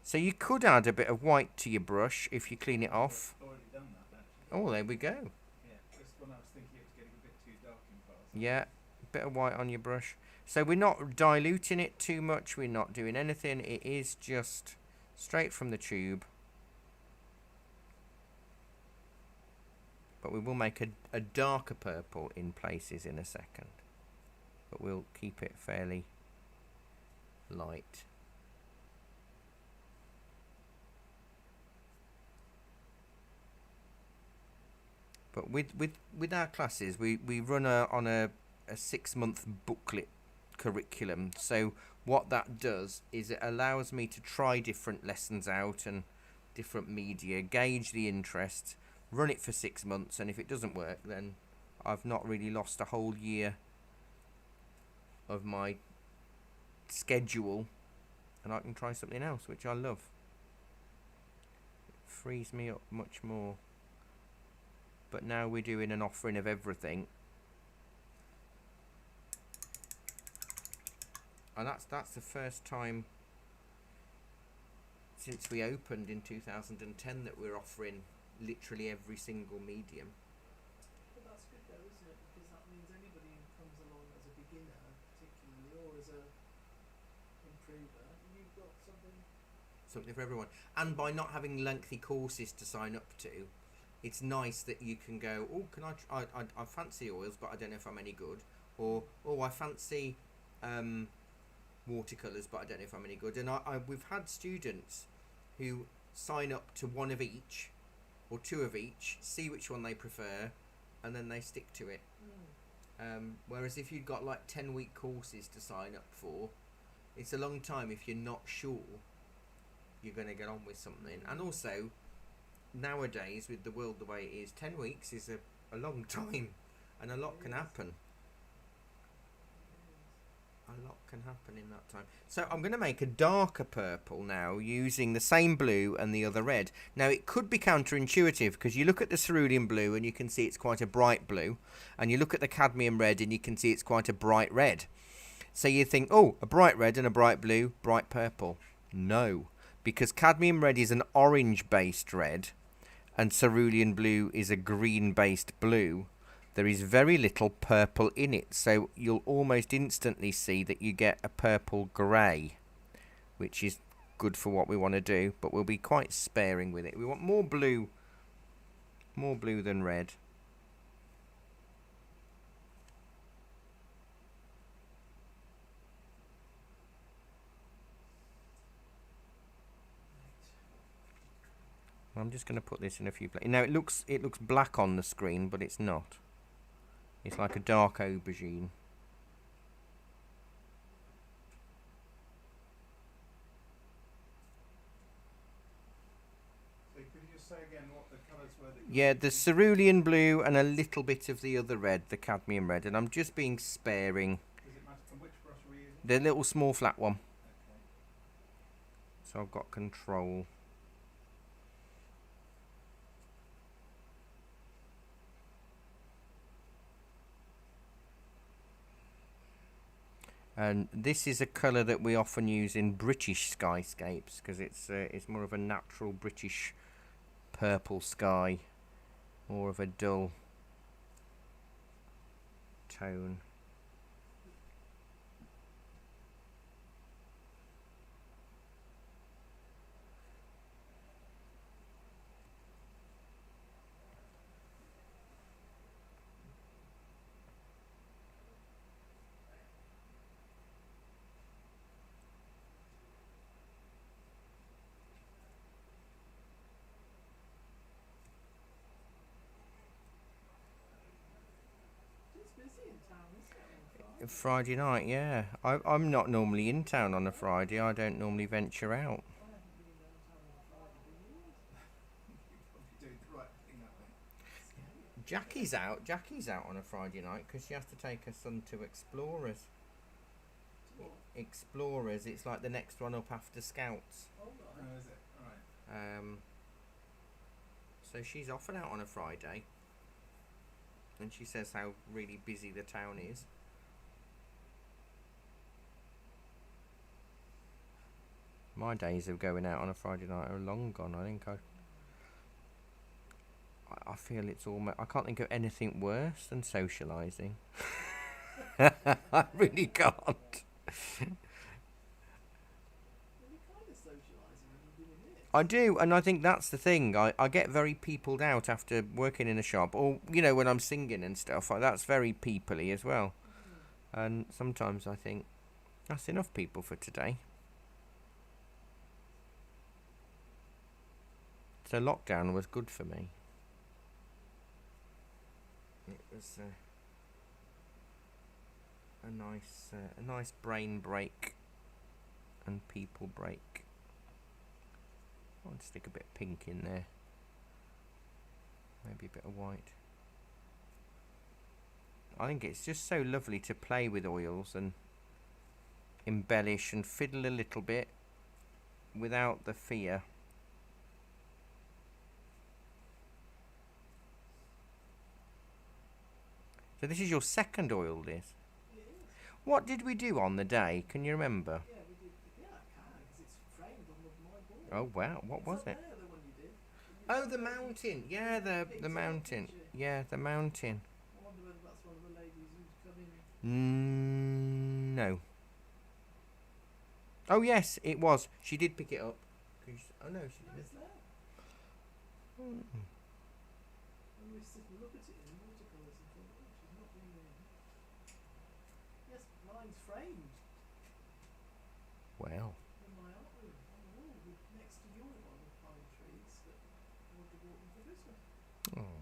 So you could add a bit of white to your brush if you clean it off. I've already done that actually. Oh, there we go. Yeah, just when I was thinking it was getting a bit too dark in parts. Yeah, bit of white on your brush. So we're not diluting it too much. We're not doing anything. It is just straight from the tube. But we will make a darker purple in places in a second. But we'll keep it fairly light. But with our classes, we run on a 6-month booklet curriculum. So what that does is it allows me to try different lessons out and different media, gauge the interest, run it for 6 months, and if it doesn't work, then I've not really lost a whole year of my schedule, and I can try something else, which I love. It frees me up much more. But now we're doing an offering of everything. And that's the first time since we opened in 2010 that we're offering literally every single medium. But that's good though, isn't it? Because that means anybody who comes along as a beginner, particularly, or as a improver, you've got something For everyone. And by not having lengthy courses to sign up to, it's nice that you can go, oh, can I fancy oils, but I don't know if I'm any good. or oh, I fancy watercolours, but I don't know if I'm any good. And we've had students who sign up to one of each or two of each, see which one they prefer, and then they stick to it. Whereas if you've got like 10-week courses to sign up for, it's a long time if you're not sure you're going to get on with something. And also, nowadays, with the world the way it is, 10 weeks is a long time, and a lot can happen. A lot can happen in that time. So I'm going to make a darker purple now using the same blue and the other red. Now it could be counterintuitive because you look at the cerulean blue and you can see it's quite a bright blue, and you look at the cadmium red and you can see it's quite a bright red. So you think, oh, a bright red and a bright blue, bright purple. No, because cadmium red is an orange based red and cerulean blue is a green based blue. There is very little purple in it, so you'll almost instantly see that you get a purple grey, which is good for what we want to do, but we'll be quite sparing with it. We want more blue than red. I'm just going to put this in a few places. Now it looks black on the screen, but it's not. It's like a dark aubergine. So could you just say again what the colours were that Yeah, the cerulean blue and a little bit of the other red, the cadmium red, and I'm just being sparing. Does it matter from which brush we're using? The little small flat one. Okay. So I've got control. And this is a colour that we often use in British skyscapes because it's more of a natural British purple sky, more of a dull tone. Friday night, yeah. I'm not normally in town on a Friday. I don't normally venture out. Jackie's out on a Friday night because she has to take her son to Explorers. Explorers, it's like the next one up after Scouts. Oh, is it? Right. So she's off and out on a Friday, and she says how really busy the town is. My days of going out on a Friday night are long gone. I think I feel it's almost. I can't think of anything worse than socialising. I really can't. I do, and I think that's the thing. I get very peopled out after working in a shop, or when I'm singing and stuff. That's very peoply as well. And sometimes I think that's enough people for today. So lockdown was good for me. It was a nice brain break and people break. I'll stick a bit of pink in there. Maybe a bit of white. I think it's just so lovely to play with oils and embellish and fiddle a little bit without the fear. So this is your second oil, this? It is. What did we do on the day? Can you remember? Yeah, we did. Yeah, I can, because it's framed on my board. Oh wow, what was it? There, the one you did. Oh, the mountain. Yeah, the mountain. Yeah, the mountain. I wonder whether that's one of the ladies who's come in. No. Oh yes, it was. She did pick it up. Oh no, she No, didn't. it's there. Hmm. And we sit and look at it in watercolours and think, oh, she's not been in. mine's framed Well, in my art room on the wall next to your one with pine trees that Roger bought them for Christmas. oh.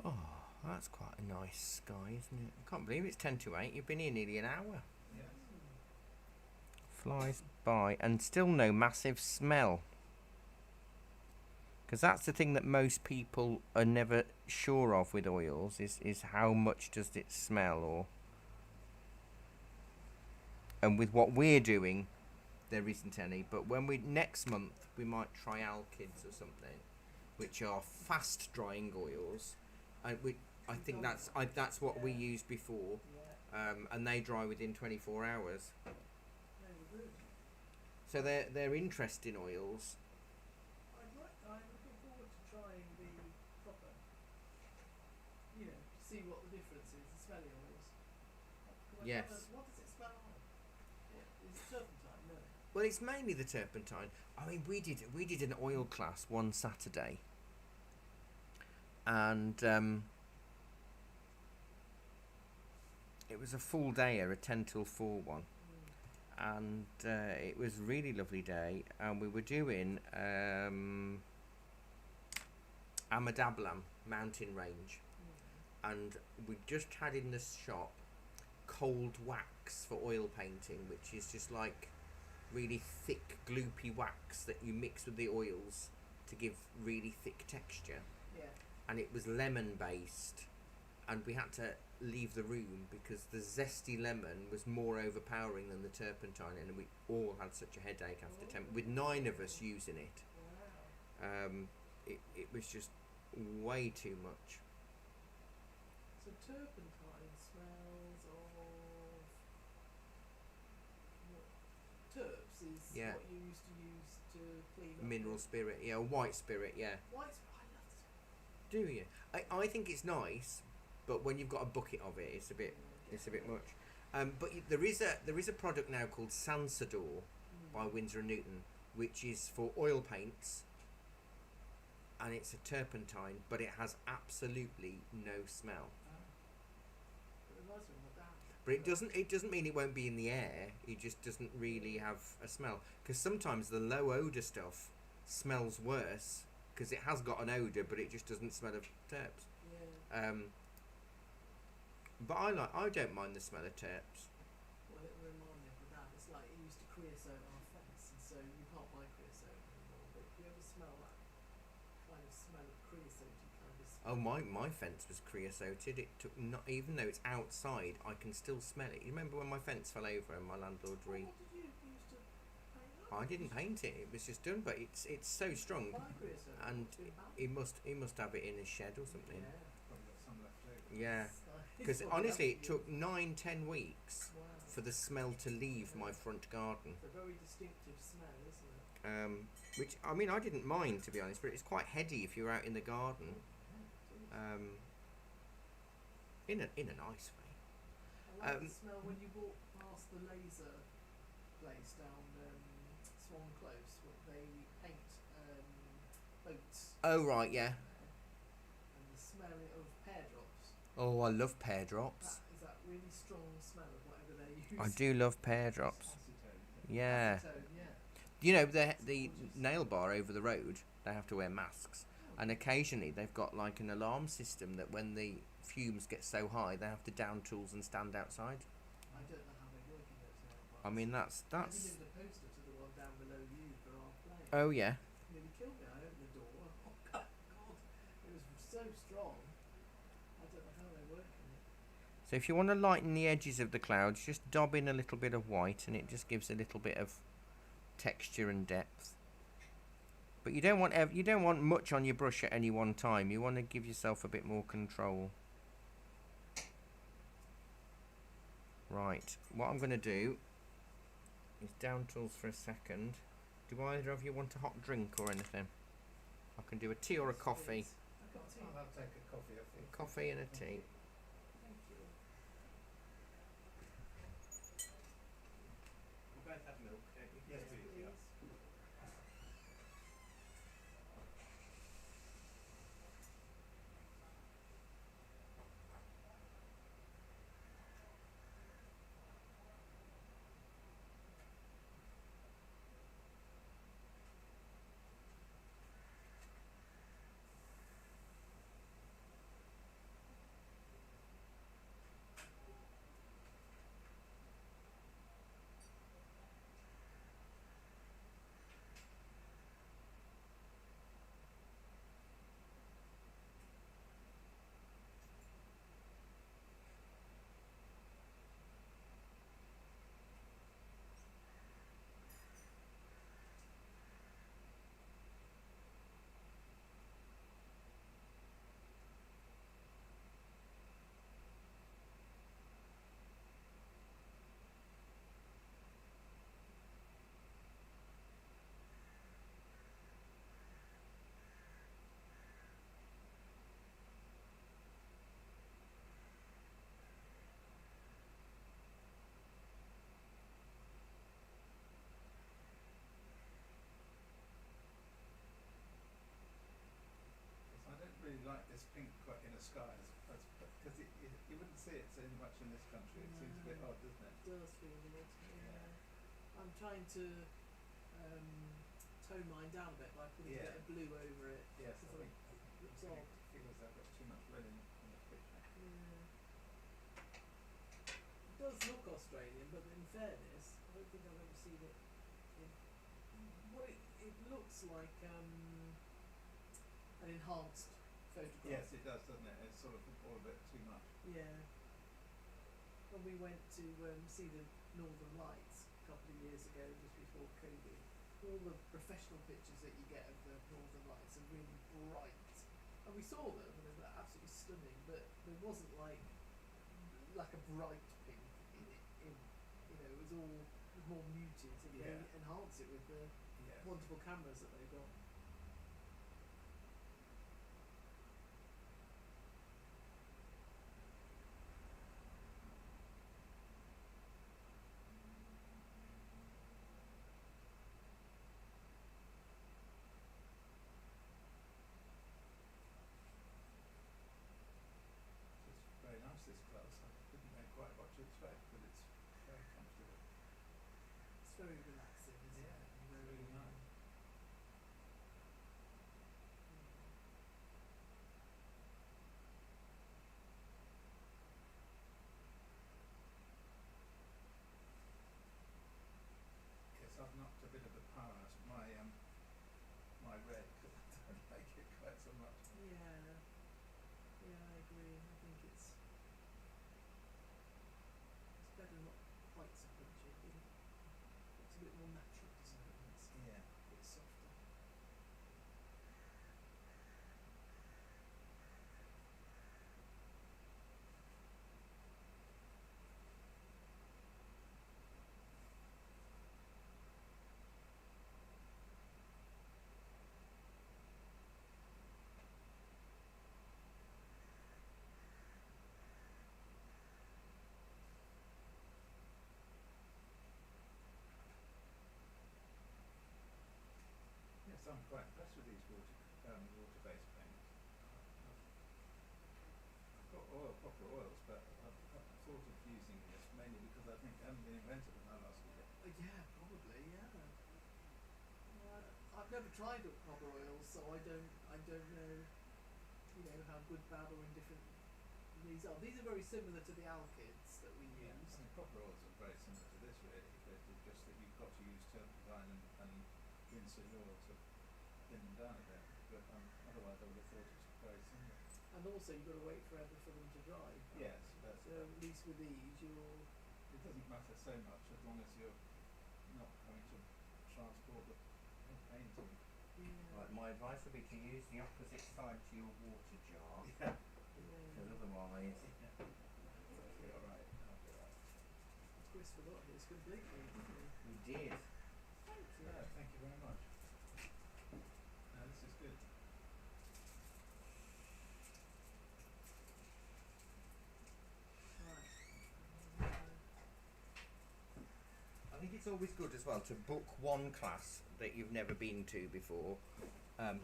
Oh, that's quite a nice sky, isn't it? I can't believe it's 10 to 8. You've been here nearly an hour. Yes. Flies by, and still no massive smell. Because that's the thing that most people are never sure of with oils, is how much does it smell, or... And with what we're doing, there isn't any. But when next month, we might try alkyds or something, which are fast drying oils. And I think that's what we used before, Yeah. and they dry within 24 hours. They were good. So they're interesting oils. I'm looking forward to trying the proper, see what the difference is, the smelly oils. Yes. What does it smell like? Is it turpentine? No. Well, it's mainly the turpentine. I mean, we did an oil class one Saturday, and it was a full day, a 10 till 4 one. And it was a really lovely day, and we were doing Amadablam mountain range, and we just had in the shop cold wax for oil painting, which is just like really thick gloopy wax that you mix with the oils to give really thick texture. Yeah. And it was lemon based, and we had to leave the room because the zesty lemon was more overpowering than the turpentine, and we all had such a headache after 10 with 9 of us using it. Wow. It was just way too much. So turpentine smells of what? Terps is Yeah. what you used to use to clean up Mineral the spirit, yeah, white spirit, yeah. white. I love the Do you? I think it's nice, but when you've got a bucket of it, it's a bit much. But there is a product now called Sansador by Winsor & Newton, which is for oil paints, and it's a turpentine, but it has absolutely no smell. It reminds me of my dad. But it doesn't mean it won't be in the air. It just doesn't really have a smell. Because sometimes the low odor stuff smells worse because it has got an odor, but it just doesn't smell of terps. Yeah. But I don't mind the smell of terps. Well, it reminded me of my dad. It's like he used to creosote our fence, and so you can't buy creosote anymore. But if you ever smell that kind of smell of creosote, kind of smell. Oh, my fence was creosoted. It took not even though it's outside, I can still smell it. You remember when my fence fell over and my landlord What did you use to paint that? I didn't paint it. It was just done, but it's so strong, Buy creosote. and It's been bad. he must have it in his shed or something. Yeah. Probably got some left over. Yeah. It's Because what honestly, happened it to you. took 9-10 weeks Wow. for the smell to leave my front garden. It's a very distinctive smell, isn't it? Which I mean, I didn't mind, to be honest, but it's quite heady if you're out in the garden. In a nice way. I like the smell when you walk past the laser place down Swan Close, where they paint boats. Oh right, yeah. And the smell of pear drops. Oh, I love pear drops. That really strong smell of whatever they use. I do love pear drops. Acetone. Yeah. Acetone, yeah. You know, the nail bar over the road, they have to wear masks, and occasionally they've got like an alarm system that when the fumes get so high, they have to down tools and stand outside. I don't know how they work in those nail bars. I mean, that's I did the poster to the one down below you for our play. Oh yeah. Nearly killed me. I opened the door. Oh God! It was so strong. I don't know how they work in it. So if you want to lighten the edges of the clouds, just dob in a little bit of white, and it just gives a little bit of texture and depth. But you don't want much on your brush at any one time. You want to give yourself a bit more control. Right, what I'm going to do is down tools for a second. Do either of you want a hot drink or anything? I can do a tea or a coffee. A cup of tea. I'll take a coffee, I think. Coffee and a tea. Thank you. We both have milk, don't you? Yes, please, yeah. I don't really like this pink quite in a sky because you wouldn't see it so much in this country. It seems a bit odd, doesn't it? It does feel odd to me. Yeah. I'm trying to tone mine down a bit by putting a Yeah. bit of blue over it. Yes, I Because think it looks it odd. feels I've got too much red in the picture. Yeah. It does look Australian, but in fairness, I don't think I've ever seen it in what it looks like an enhanced photograph. Yes, it does, doesn't it? It's sort of all a bit too much. Yeah. When we went to see the Northern Lights a couple of years ago, just before COVID, all the professional pictures that you get of the Northern Lights are really bright, and we saw them and they were absolutely stunning. But there wasn't like a bright pink in it. It was all more muted, and Yeah. they enhance it with the Yeah. wonderful cameras that they've got. It's very nice, this class. I didn't know quite what to expect, but it's very comfortable. It's very relaxing, isn't Yeah, it? it's really nice. Yes, I've knocked a bit of the power out of my red because I don't like it quite so much. Yeah, I agree. I think it's better not quite so punchy. It's a bit more natural, doesn't it? When it's Yeah. a bit softer. Yes, I'm quite impressed with these water-based paints. I've got proper oils, but I've thought of using this mainly because I think they haven't been invented when I last did it. Yeah, probably. Yeah. I've never tried proper oils, so I don't know. How good, bad, or indifferent these are. These are very similar to the alkyds that we Yeah, use. I mean, proper oils are very similar to this really, but it's just that you've got to use turpentine and linseed oil to thin them down a bit, but otherwise I would have thought it's very similar. And also, you've got to wait forever for them to dry. Yes, that's So at least with these, you're. it doesn't matter so much as long as you're not having to transport the painting. Yeah. Right, my advice would be to use the opposite side to your water jar, Yeah. because otherwise I'll be alright. Chris forgot this completely. we did. Thank you. No, thank you very much. No, this is good. Right. I think it's always good as well to book one class that you've never been to before,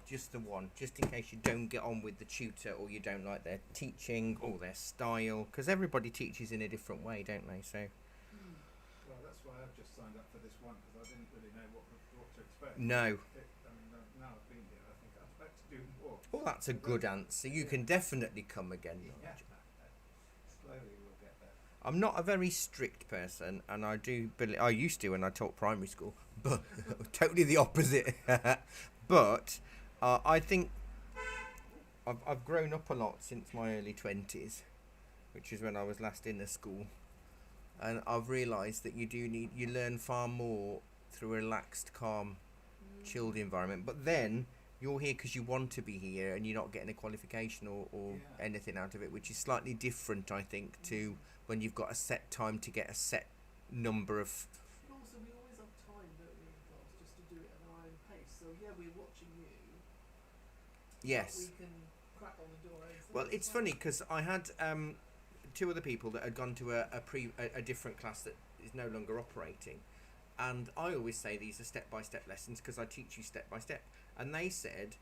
just the one, just in case you don't get on with the tutor or you don't like their teaching or their style, because everybody teaches in a different way, don't they? So Well, that's why I've just signed up for this one, because I didn't really know what to expect. no. Now I've been here, I think I expect to do more. Well, that's a good answer. You can definitely come again. Yeah. Slowly we'll get there. I'm not a very strict person, and I do believe I used to when I taught primary school, but totally the opposite. But I think I've grown up a lot since my early 20s, which is when I was last in a school, and I've realised that you learn far more through a relaxed, calm, chilled environment. But then you're here because you want to be here, and you're not getting a qualification or Yeah. anything out of it, which is slightly different, I think, to when you've got a set time to get a set number of. And also, we always have time, don't we, in class, just to do it at our own pace. So yeah, we're watching you. Yes. But we can crack on the door. Well, it's funny because I had two other people that had gone to a different class that is no longer operating, and I always say these are step-by-step lessons because I teach you step by step, and they said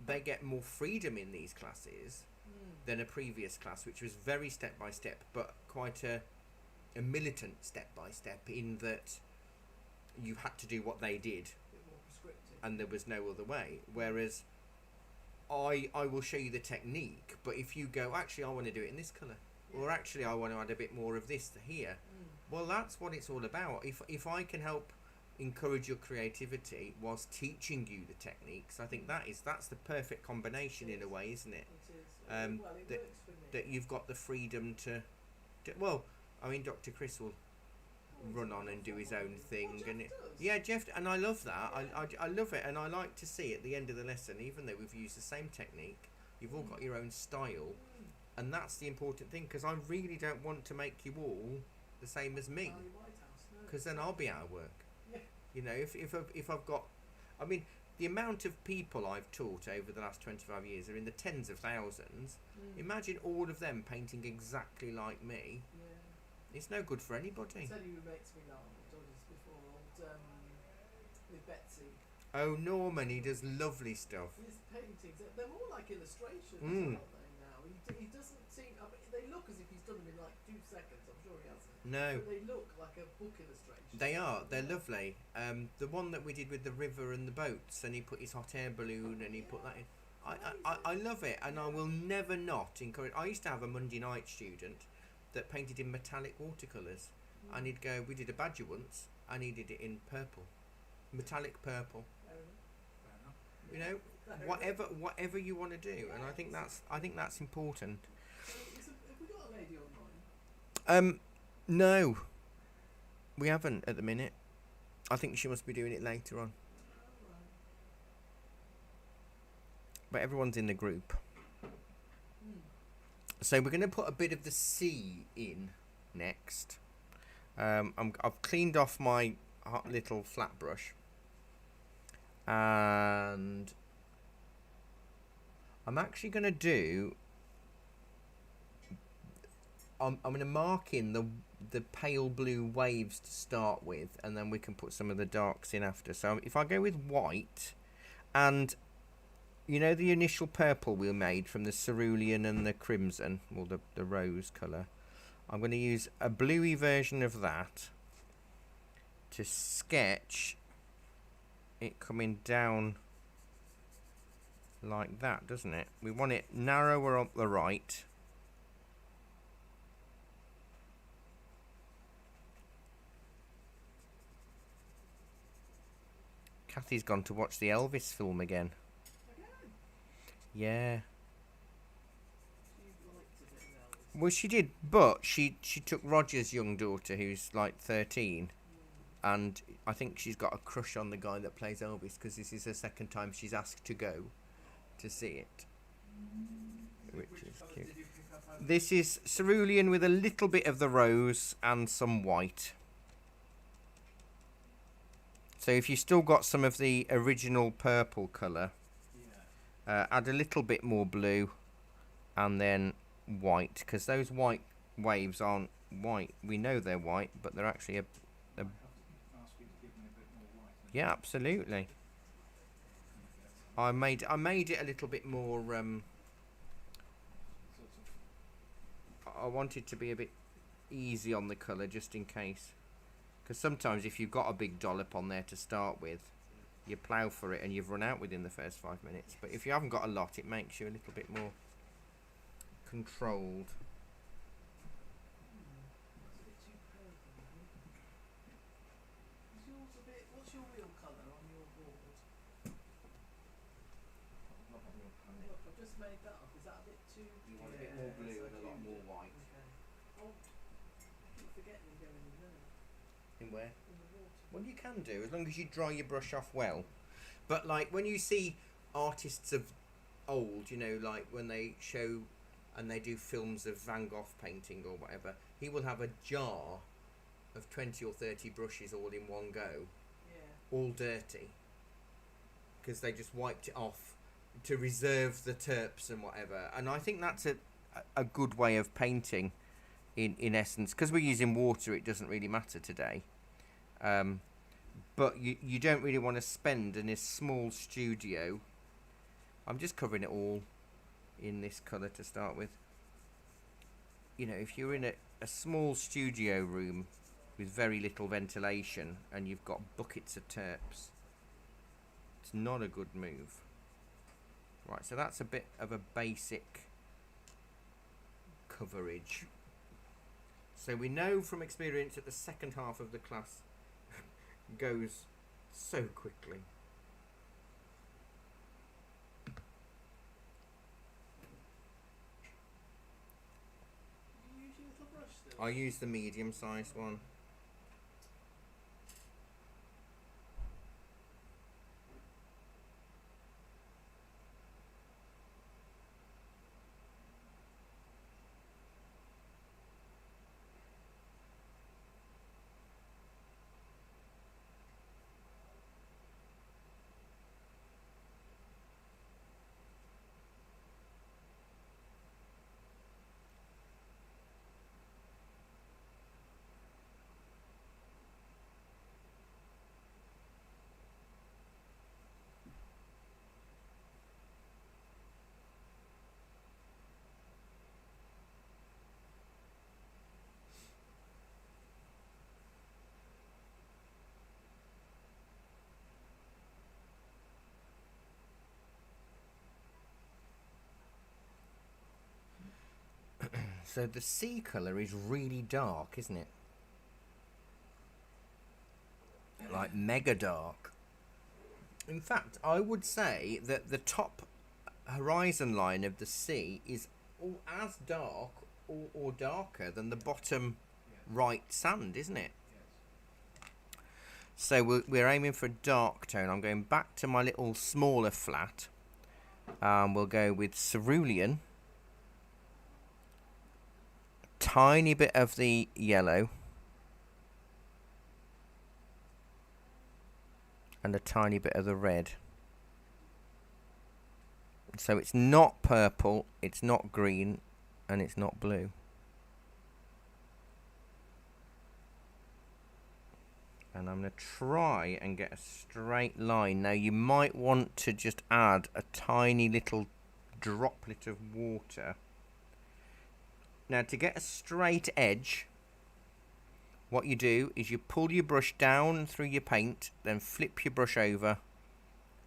they get more freedom in these classes than a previous class, which was very step by step, but quite a militant step by step in that you had to do what they did, A bit more prescriptive. and there was no other way. Whereas I will show you the technique, but if you go, actually I want to do it in this colour, or actually I want to add a bit more of this to here, well, that's what it's all about. If I can help encourage your creativity whilst teaching you the techniques, I think that's the perfect combination in a way, isn't it? It is. Um, Well, it that- works for me. That you've got the freedom to well, I mean, Dr. Chris will run on and do his own thing, Jeff and it, does. yeah, Jeff, and I love that. I love it, and I like to see at the end of the lesson, even though we've used the same technique, you've all got your own style, and that's the important thing, because I really don't want to make you all the same as me, Charlie Whitehouse, no. because then I'll be out of work. Yeah. You know, if I've got, I mean, the amount of people I've taught over the last 25 years are in the tens of thousands. Imagine all of them painting exactly like me. Yeah. It's no good for I anybody. tell you who makes me laugh. I've told you this before. With Betsy. Oh, Norman, he does lovely stuff. His paintings, they're more like illustrations, Mm. aren't they, now? He doesn't seem... I mean, they look as if he's done them in like 2 seconds. I'm sure he hasn't. No, But they look like a book illustration. they are. They're Yeah. lovely. The one that we did with the river and the boats, and he put his hot air balloon, and he put that in. I love it, and I will never not encourage. I used to have a Monday night student that painted in metallic watercolours, and he'd go. We did a badger once, and he did it in purple, metallic purple. Fair enough. Fair enough. You know, Fair enough. whatever you want to do, and I think that's important. So, have we got a lady online? No, we haven't at the minute. I think she must be doing it later on. Oh, right. But everyone's in the group. Hmm. So we're going to put a bit of the sea in next. I've cleaned off my hot little flat brush. And I'm actually going to do... I'm going to mark in the pale blue waves to start with, and then we can put some of the darks in after. So if I go with white, and you know the initial purple we made from the cerulean and the crimson, or the rose colour, I'm going to use a bluey version of that to sketch it coming down like that, doesn't it? We want it narrower on the right. Kathy's gone to watch the Elvis film again. Again? Yeah. She liked a bit of Elvis. Well, she did, but she took Roger's young daughter, who's like 13, and I think she's got a crush on the guy that plays Elvis, because this is her second time she's asked to go to see it, which is colours cute. did you pick up over? This is cerulean with a little bit of the rose and some white. So if you still got some of the original purple colour, Yeah. add a little bit more blue and then white, because those white waves aren't white. We know they're white, but they're actually I have to ask you to give me a bit more white. yeah, absolutely. I made it a little bit more. Sort of. I wanted to be a bit easy on the colour, just in case, because sometimes if you've got a big dollop on there to start with, you plough for it and you've run out within the first 5 minutes. But if you haven't got a lot, it makes you a little bit more controlled. It's a bit too purple, I think. Is yours a bit? What's your real colour on your board? Look, I've just made that up. Is that a bit too? You want a bit more blue and a lot more white. Okay. Oh, I keep forgetting to go in there. In where? In the water. Well, you can do, as long as you dry your brush off well. But like when you see artists of old, you know, like when they show and they do films of Van Gogh painting or whatever, he will have a jar of 20 or 30 brushes all in one go, Yeah. all dirty, because they just wiped it off to reserve the terps and whatever. And I think that's a good way of painting in essence, because we're using water, it doesn't really matter today. But you don't really want to spend in this small studio. I'm just covering it all in this colour to start with. You know, if you're in a small studio room with very little ventilation and you've got buckets of terps, it's not a good move. Right, so that's a bit of a basic coverage. So we know from experience that the second half of the class goes so quickly. Do you use your little brush still? I use the medium-sized one. So the sea colour is really dark, isn't it? Like mega dark. In fact, I would say that the top horizon line of the sea is as dark or darker than the bottom right sand, isn't it? Yes. So we're aiming for a dark tone. I'm going back to my little smaller flat. We'll go with cerulean. Tiny bit of the yellow. And a tiny bit of the red. So it's not purple, it's not green, and it's not blue. And I'm going to try and get a straight line. Now you might want to just add a tiny little droplet of water. Now to get a straight edge, what you do is you pull your brush down through your paint, then flip your brush over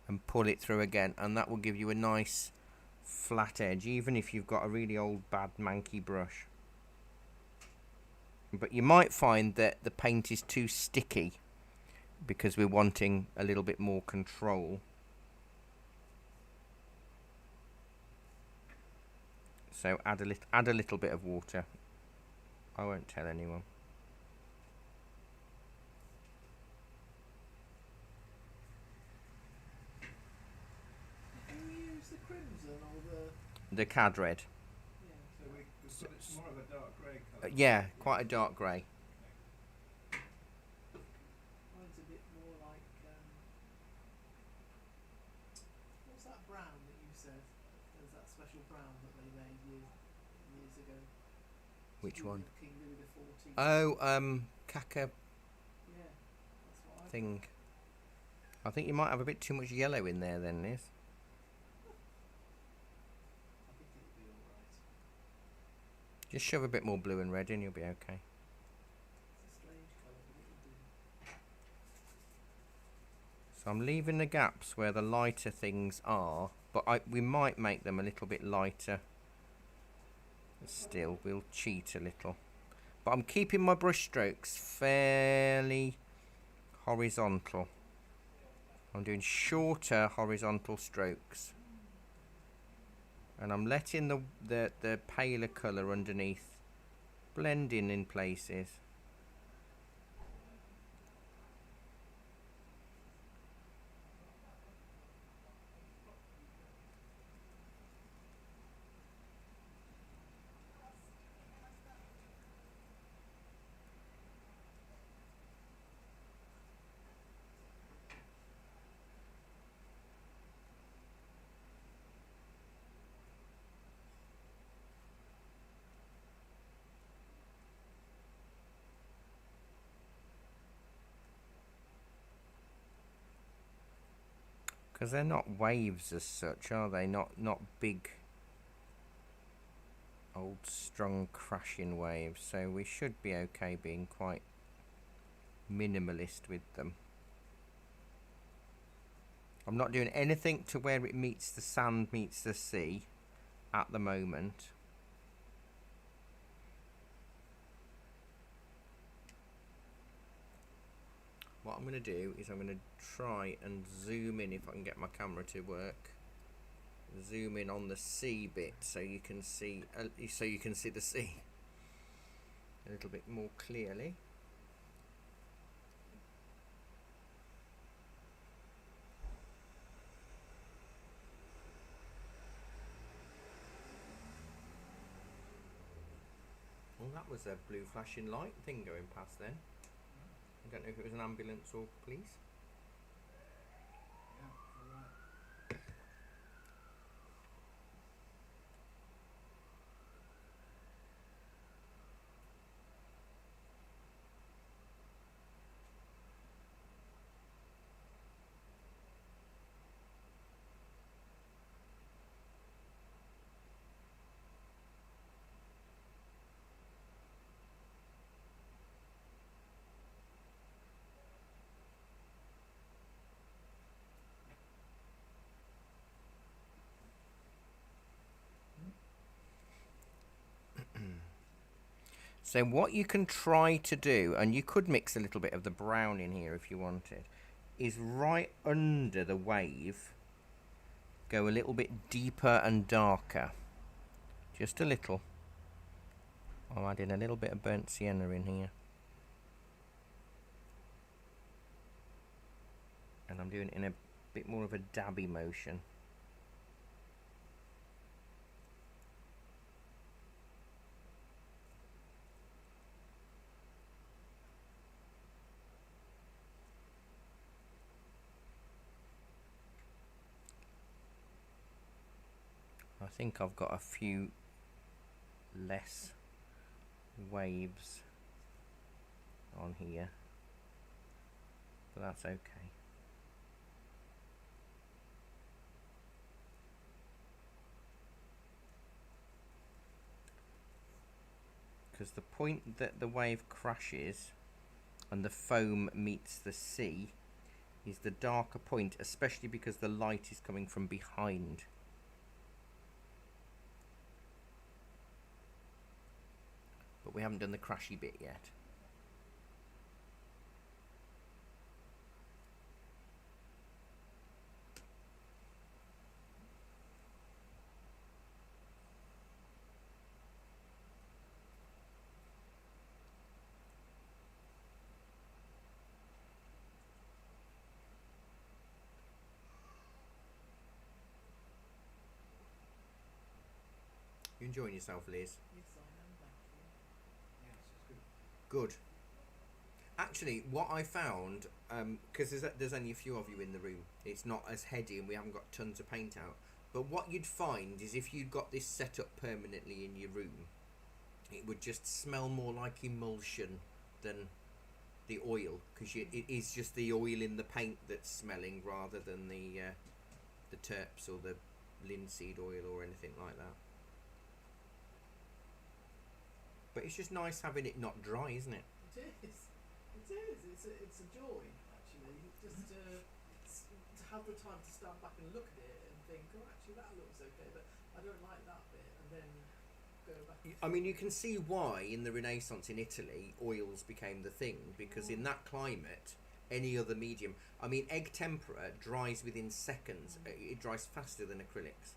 and pull it through again, and that will give you a nice flat edge, even if you've got a really old bad manky brush. But you might find that the paint is too sticky because we're wanting a little bit more control. So add a little bit of water. I won't tell anyone. Did you use the crimson or the? The cad red. Yeah. So we've got it's more of a dark grey colour. Yeah, quite a dark grey. Mine's a bit more like special brown that they made years ago. to Which do one? with King Louis XIV. Oh, caca Yeah, that's what I thing. I think you might have a bit too much yellow in there then, Liz. I think it'll be alright. Just shove a bit more blue and red in, you'll be okay. It's a strange colour, but it'll do. So I'm leaving the gaps where the lighter things are, but we might make them a little bit lighter. Still, we'll cheat a little. But I'm keeping my brush strokes fairly horizontal. I'm doing shorter horizontal strokes. And I'm letting the paler colour underneath blend in places. Because they're not waves as such, are they? Not big, old, strong, crashing waves. So we should be okay being quite minimalist with them. I'm not doing anything to where it meets the sand, meets the sea at the moment. What I'm going to do is I'm going to try and zoom in if I can get my camera to work. Zoom in on the sea bit so you can see the sea a little bit more clearly. Well, that was a blue flashing light thing going past then. I don't know if it was an ambulance or police. Yeah, alright. So what you can try to do, and you could mix a little bit of the brown in here if you wanted, is right under the wave, go a little bit deeper and darker. Just a little. I'm adding a little bit of burnt sienna in here. And I'm doing it in a bit more of a dabby motion. I think I've got a few less waves on here, but that's okay. Because the point that the wave crashes and the foam meets the sea is the darker point, especially because the light is coming from behind. But we haven't done the crashy bit yet. You enjoying yourself, Liz? Yes, I am, thank you. Yes, it's good. Good. Actually, what I found, because there's only a few of you in the room, it's not as heady and we haven't got tons of paint out. But what you'd find is if you'd got this set up permanently in your room, it would just smell more like emulsion than the oil, because it is just the oil in the paint that's smelling rather than the terps or the linseed oil or anything like that. But it's just nice having it not dry, isn't it? It is. It is. It's a joy, actually. Just to have the time to stand back and look at it and think, oh, actually that looks okay, but I don't like that bit, and then go back. I mean, you can see why in the Renaissance in Italy oils became the thing, because in that climate, any other medium, I mean, egg tempera dries within seconds. It dries faster than acrylics.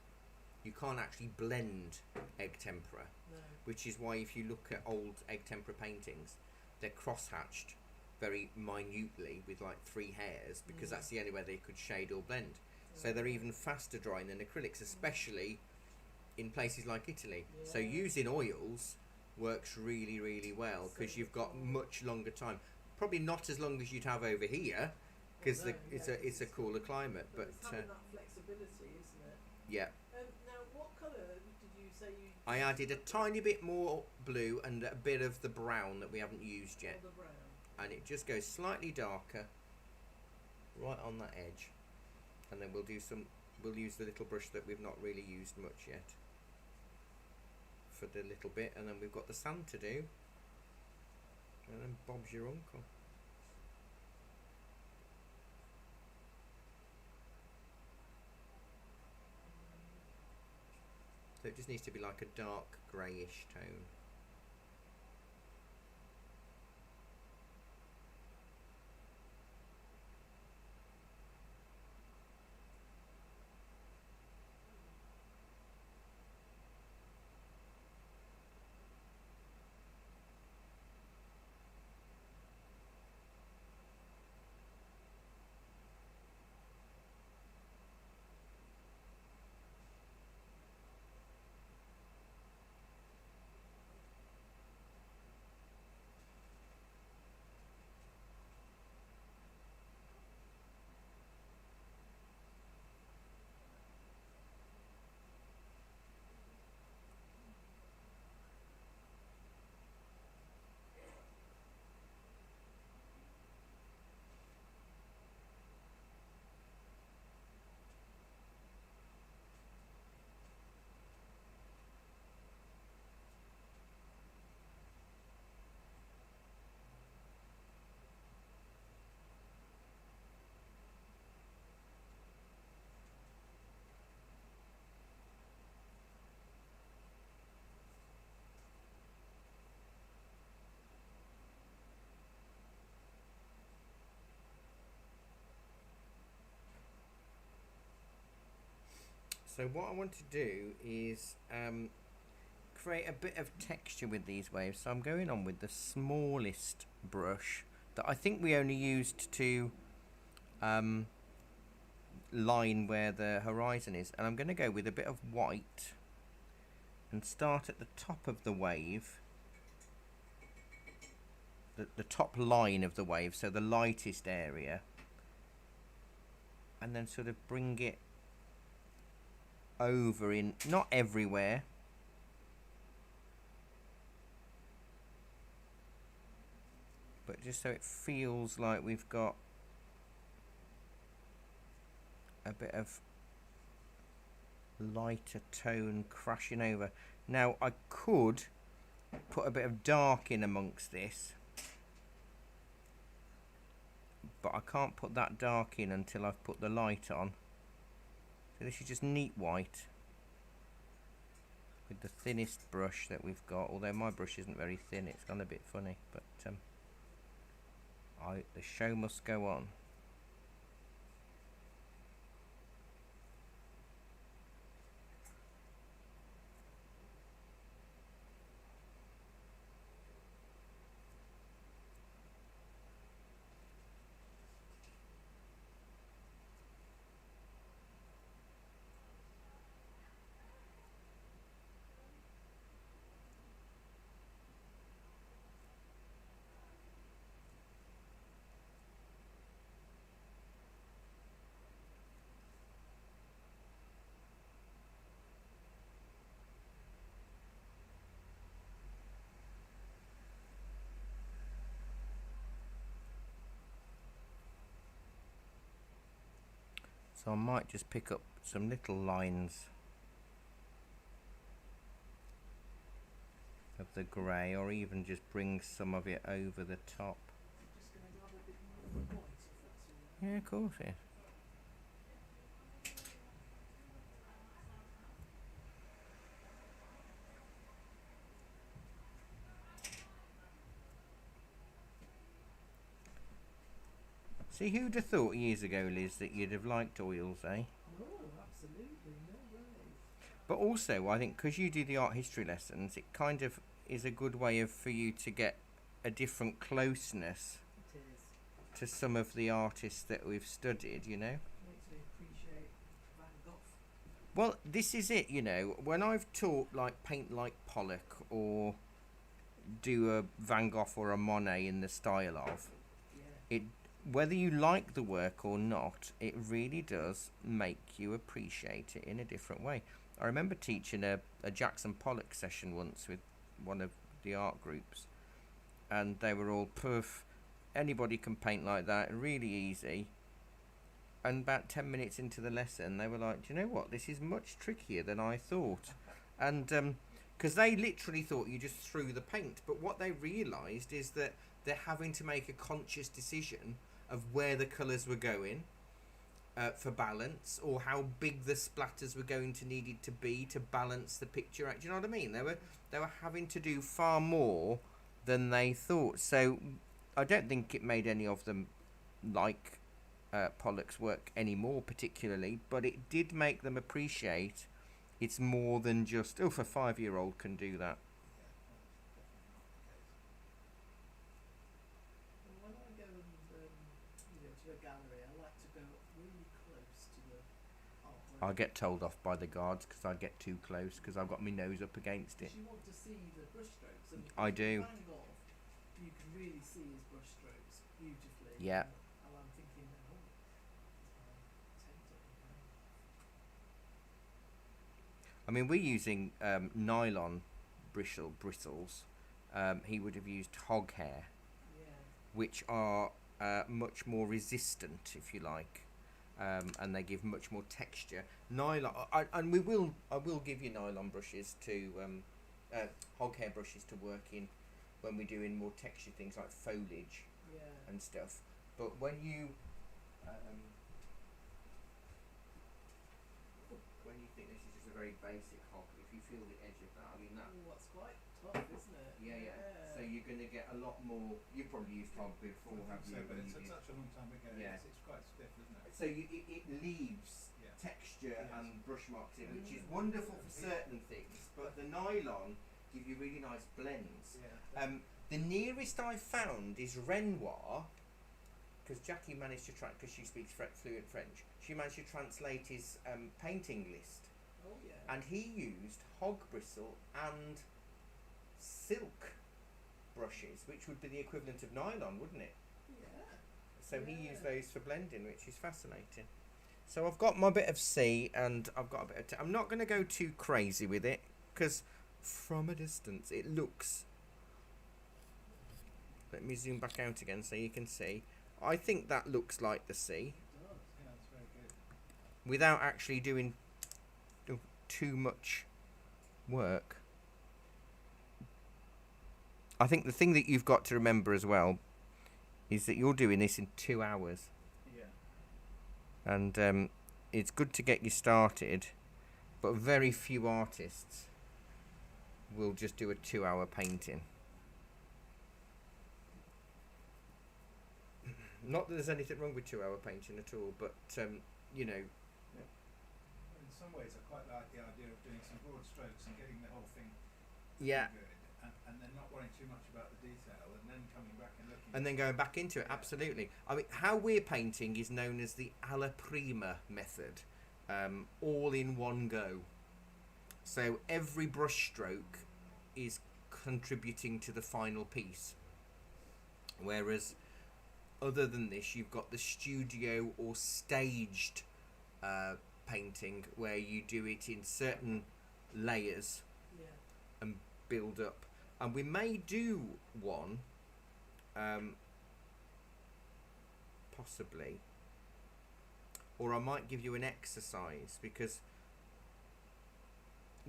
You can't actually blend egg tempera, No. which is why if you look at old egg tempera paintings, they're cross-hatched very minutely with like 3 hairs, because that's the only way they could shade or blend. So they're even faster drying than acrylics, especially in places like Italy. So Yeah. using oils works really, really well, because you've got much longer time. Probably not as long as you'd have over here, because Well, no, it's a cooler climate. But But it's having that flexibility, isn't it? yeah, Now, what colour did you say you? I added a tiny bit more blue and a bit of the brown that we haven't used yet, The brown. and it just goes slightly darker right on that edge. And then we'll use the little brush that we've not really used much yet for the little bit, and then we've got the sand to do, and then Bob's your uncle. So it just needs to be like a dark greyish tone. So what I want to do is create a bit of texture with these waves. So I'm going on with the smallest brush that I think we only used to line where the horizon is, and I'm going to go with a bit of white and start at the top of the wave, the top line of the wave, so the lightest area, and then sort of bring it over in, not everywhere, but just so it feels like we've got a bit of lighter tone crashing over. Now I could put a bit of dark in amongst this, but I can't put that dark in until I've put the light on. So this is just neat white with the thinnest brush that we've got, although my brush isn't very thin, it's gone a bit funny, but the show must go on. So I might just pick up some little lines of the grey, or even just bring some of it over the top. Just going to grab a bit more white, if that's all right. Yeah, of course, yeah. See, who'd have thought years ago, Liz, that you'd have liked oils, eh? No, absolutely, no way. But also, I think because you do the art history lessons, it kind of is a good way of for you to get a different closeness It is. to some of the artists that we've studied, you know? Makes me appreciate Van Gogh. Well, this is it, you know. When I've taught, like, paint like Pollock or do a Van Gogh or a Monet in the style of, Yeah. it, whether you like the work or not, it really does make you appreciate it in a different way. I remember teaching a Jackson Pollock session once with one of the art groups, and they were all, poof, anybody can paint like that, really easy. And about 10 minutes into the lesson, they were like, do you know what, this is much trickier than I thought. And because they literally thought you just threw the paint, but what they realised is that they're having to make a conscious decision of where the colours were going for balance, or how big the splatters were going to needed to be to balance the picture out. Do you know what I mean? They were having to do far more than they thought. So I don't think it made any of them like Pollock's work anymore particularly, but it did make them appreciate it's more than just, oh, a 5-year-old can do that. Well, when I go and to a gallery, I like to go really close to the artwork. I get told off by the guards because I get too close because I've got my nose up against it. Because you want to see the brushstrokes. And I do. Van Gogh, you can really see his brushstrokes beautifully. Yeah. And I'm thinking, oh, is my taint up again? I mean, we're using nylon bristles. He would have used hog hair, Yeah. which are much more resistant, if you like, and they give much more texture. Nylon, I will give you nylon brushes to hog hair brushes to work in when we're doing more textured things like foliage Yeah. and stuff. But when you think this is just a very basic hog, if you feel the edge of that, I mean that. Oh, that's quite tough, isn't it? Yeah. So you're going to get a lot more. You probably used hog before, have you? So, but when it's you did- such a long time ago. Yeah. It's quite stiff, isn't it? So it leaves Yeah. texture Yes. and brush marks in, which is wonderful for certain things, but the nylon give you really nice blends. Yeah. The nearest I found is Renoir, because Jackie managed to because she speaks fluent French, she managed to translate his painting list, Oh yeah. and he used hog bristle and silk brushes, which would be the equivalent of nylon, wouldn't it? Yeah. So he Yeah. used those for blending, which is fascinating. So I've got my bit of C and I've got a bit of I'm not going to go too crazy with it because from a distance it looks. Let me zoom back out again so you can see. I think that looks like the sea It does. Yeah, that's very good. without actually doing too much work. I think the thing that you've got to remember as well is that you're doing this in 2 hours. Yeah. And it's good to get you started, but very few artists will just do a 2-hour painting. Not that there's anything wrong with 2-hour painting at all, but you know, In some ways, I quite like the idea of doing some broad strokes and getting the whole thing yeah, good, and then not worrying too much about the detail, and then coming back and looking. and then going back into it. Absolutely. I mean, how we're painting is known as the alla prima method, all in one go. So every brush stroke is contributing to the final piece. Whereas, other than this, you've got the studio or staged painting where you do it in certain layers Yeah. and build up. And we may do one, possibly, or I might give you an exercise, because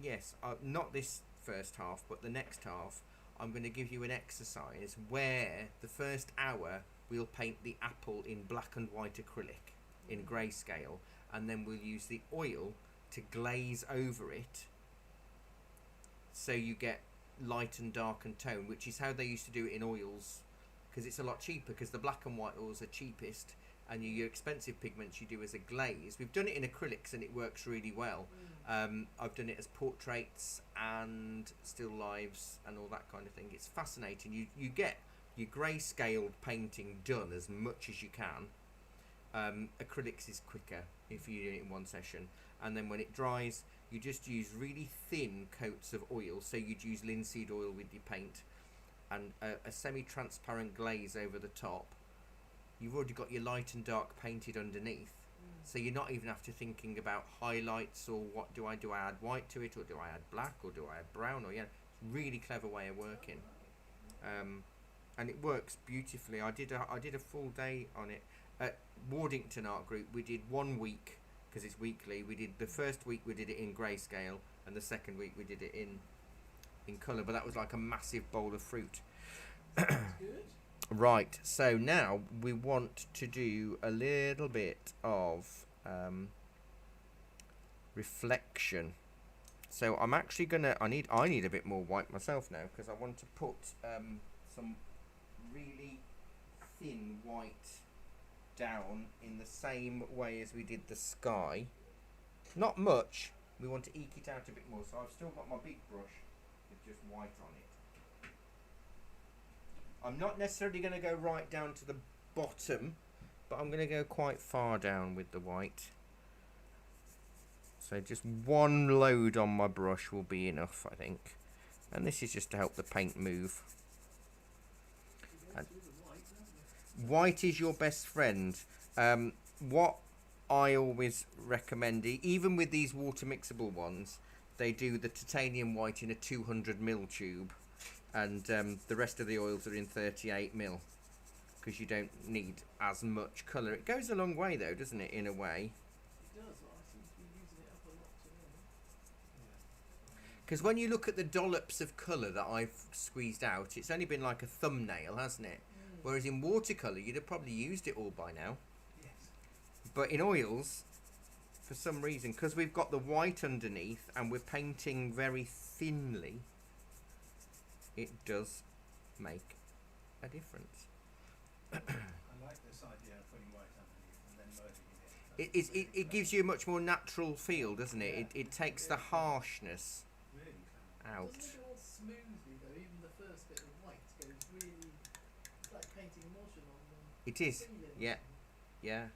yes, not this first half, but the next half, I'm going to give you an exercise where the first hour we'll paint the apple in black and white acrylic in grayscale, and then we'll use the oil to glaze over it, so you get light and dark and tone, which is how they used to do it in oils, because it's a lot cheaper, because the black and white oils are cheapest, and your expensive pigments you do as a glaze. We've done it in acrylics and it works really well. I've done it as portraits and still lifes and all that kind of thing. It's fascinating. You get your grayscale painting done as much as you can. Acrylics is quicker if you do it in one session, and then when it dries you just use really thin coats of oil, so you'd use linseed oil with your paint, and a semi-transparent glaze over the top. You've already got your light and dark painted underneath, so you're not even after thinking about highlights or what do I add white to it, or do I add black, or do I add brown, or it's really clever way of working. And it works beautifully. I did a full day on it at Wardington Art Group. We did 1 week, because it's weekly. We did the first week we did it in grayscale, and the second week we did it in colour, but that was like a massive bowl of fruit. Good. Right, so now we want to do a little bit of reflection. So I'm actually gonna, I need a bit more white myself now, because I want to put some really thin white down in the same way as we did the sky. Not much, we want to eke it out a bit more, so I've still got my big brush with just white on it. I'm not necessarily going to go right down to the bottom, but I'm going to go quite far down with the white. So just one load on my brush will be enough, I think. And this is just to help the paint move. And white is your best friend. What I always recommend, even with these water mixable ones, they do the titanium white in a 200ml tube, and the rest of the oils are in 38ml, because you don't need as much colour. It goes a long way though, doesn't it, in a way? It does. I seem to be using it up a lot today. Because when you look at the dollops of colour that I've squeezed out, it's only been like a thumbnail, hasn't it? Whereas in watercolour you'd have probably used it all by now. Yes. But in oils, for some reason, because we've got the white underneath and we're painting very thinly, it does make a difference. I like this idea of putting white underneath and then merging it in. It gives you a much more natural feel, doesn't it? It takes the harshness Really clever. out. Doesn't it go all smoothly though? Even the first bit of white goes really. It's like painting emulsion on them. It is, yeah, yeah.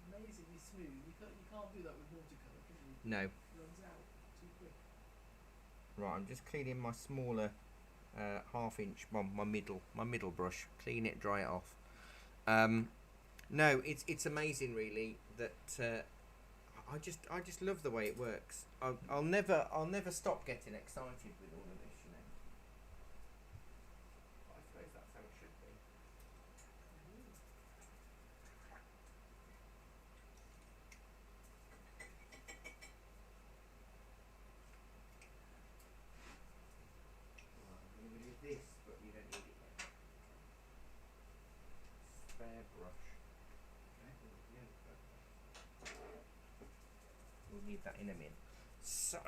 Amazingly smooth. You can't do that with watercolour, can you? No. It runs out too quick. Right, I'm just cleaning my smaller half-inch, my middle brush. Clean it, dry it off. No, it's amazing, really, that I just love the way it works. I'll never stop getting excited with all of this, you know. I suppose that's how it should be. Right, I'm going to do this, but you don't need it yet. Spare brush. We'll need that in a minute. So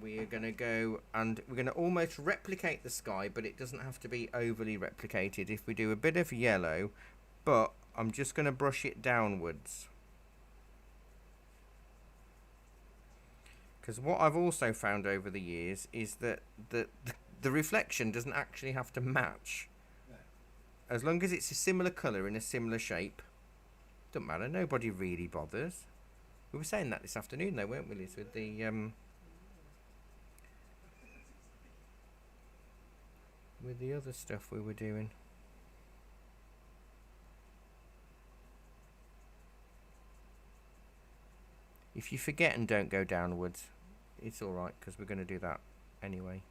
we are going to go and we're going to almost replicate the sky, but it doesn't have to be overly replicated. If we do a bit of yellow, but I'm just going to brush it downwards, because what I've also found over the years is that the reflection doesn't actually have to match. No. As long as it's a similar colour in a similar shape, doesn't matter. Nobody really bothers. We were saying that this afternoon, though, weren't we, Liz, with the other stuff we were doing. If you forget and don't go downwards, it's all right, because we're going to do that anyway.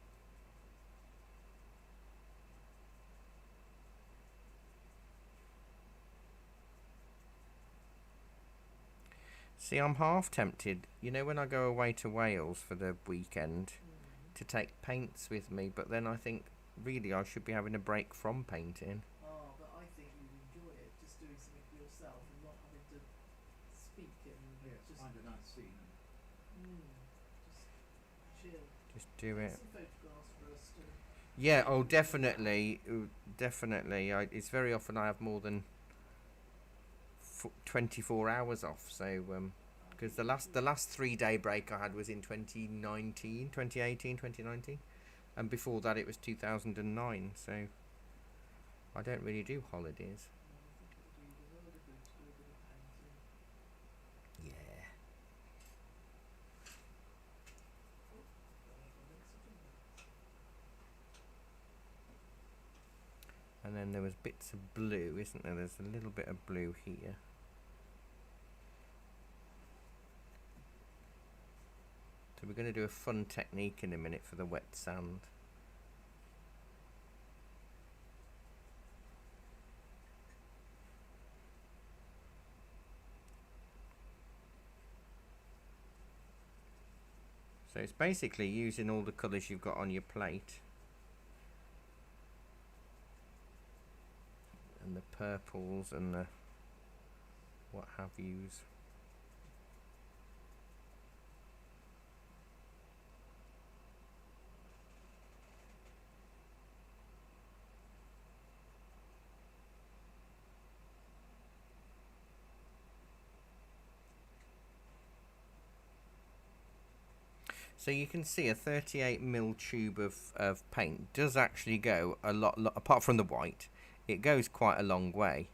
See, I'm half tempted. You know, when I go away to Wales for the weekend, to take paints with me, but then I think really I should be having a break from painting. Oh, but I think you'd enjoy it, just doing something for yourself and not having to speak and Yeah, just find a nice scene and just chill. Just do Take it. some photographs for us to. Yeah, oh, definitely. Definitely. It's very often I have more than 24 hours off, so because the last 3-day break I had was in 2018, 2019, and before that it was 2009, so I don't really do holidays. I think it would do the world of good to do a bit of painting. Yeah. And then there was bits of blue, isn't there? There's a little bit of blue here. So we're going to do a fun technique in a minute for the wet sand. So it's basically using all the colours you've got on your plate. And the purples and the what have yous. So you can see a 38mm tube of paint does actually go a lot, apart from the white, it goes quite a long way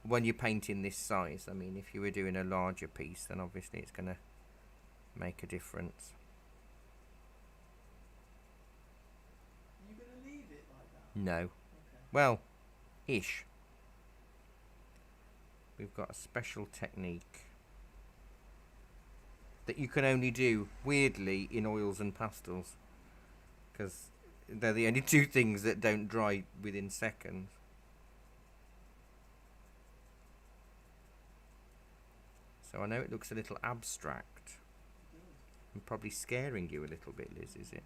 when you're painting this size. I mean, if you were doing a larger piece, then obviously it's going to make a difference. Are you going to leave it like that? No. Okay. Well, ish. We've got a special technique that you can only do, weirdly, in oils and pastels, because they're the only two things that don't dry within seconds. So I know it looks a little abstract. It does. And probably scaring you a little bit, Liz, is it? It is.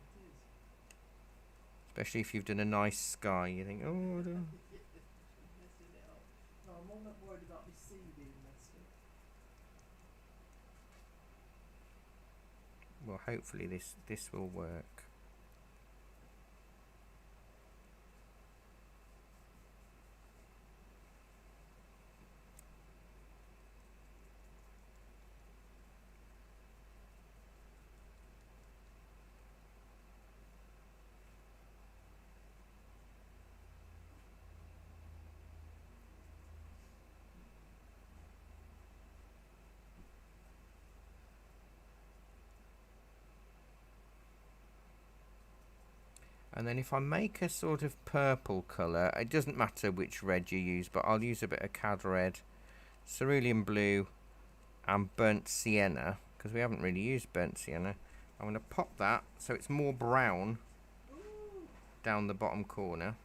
Especially if you've done a nice sky, you think, oh, I don't. Messing it up. No, I'm not worried about my sea being messed up. Well, hopefully this will work. And then if I make a sort of purple colour, it doesn't matter which red you use, but I'll use a bit of cad red, cerulean blue and burnt sienna, because we haven't really used burnt sienna. I'm going to pop that so it's more brown down the bottom corner.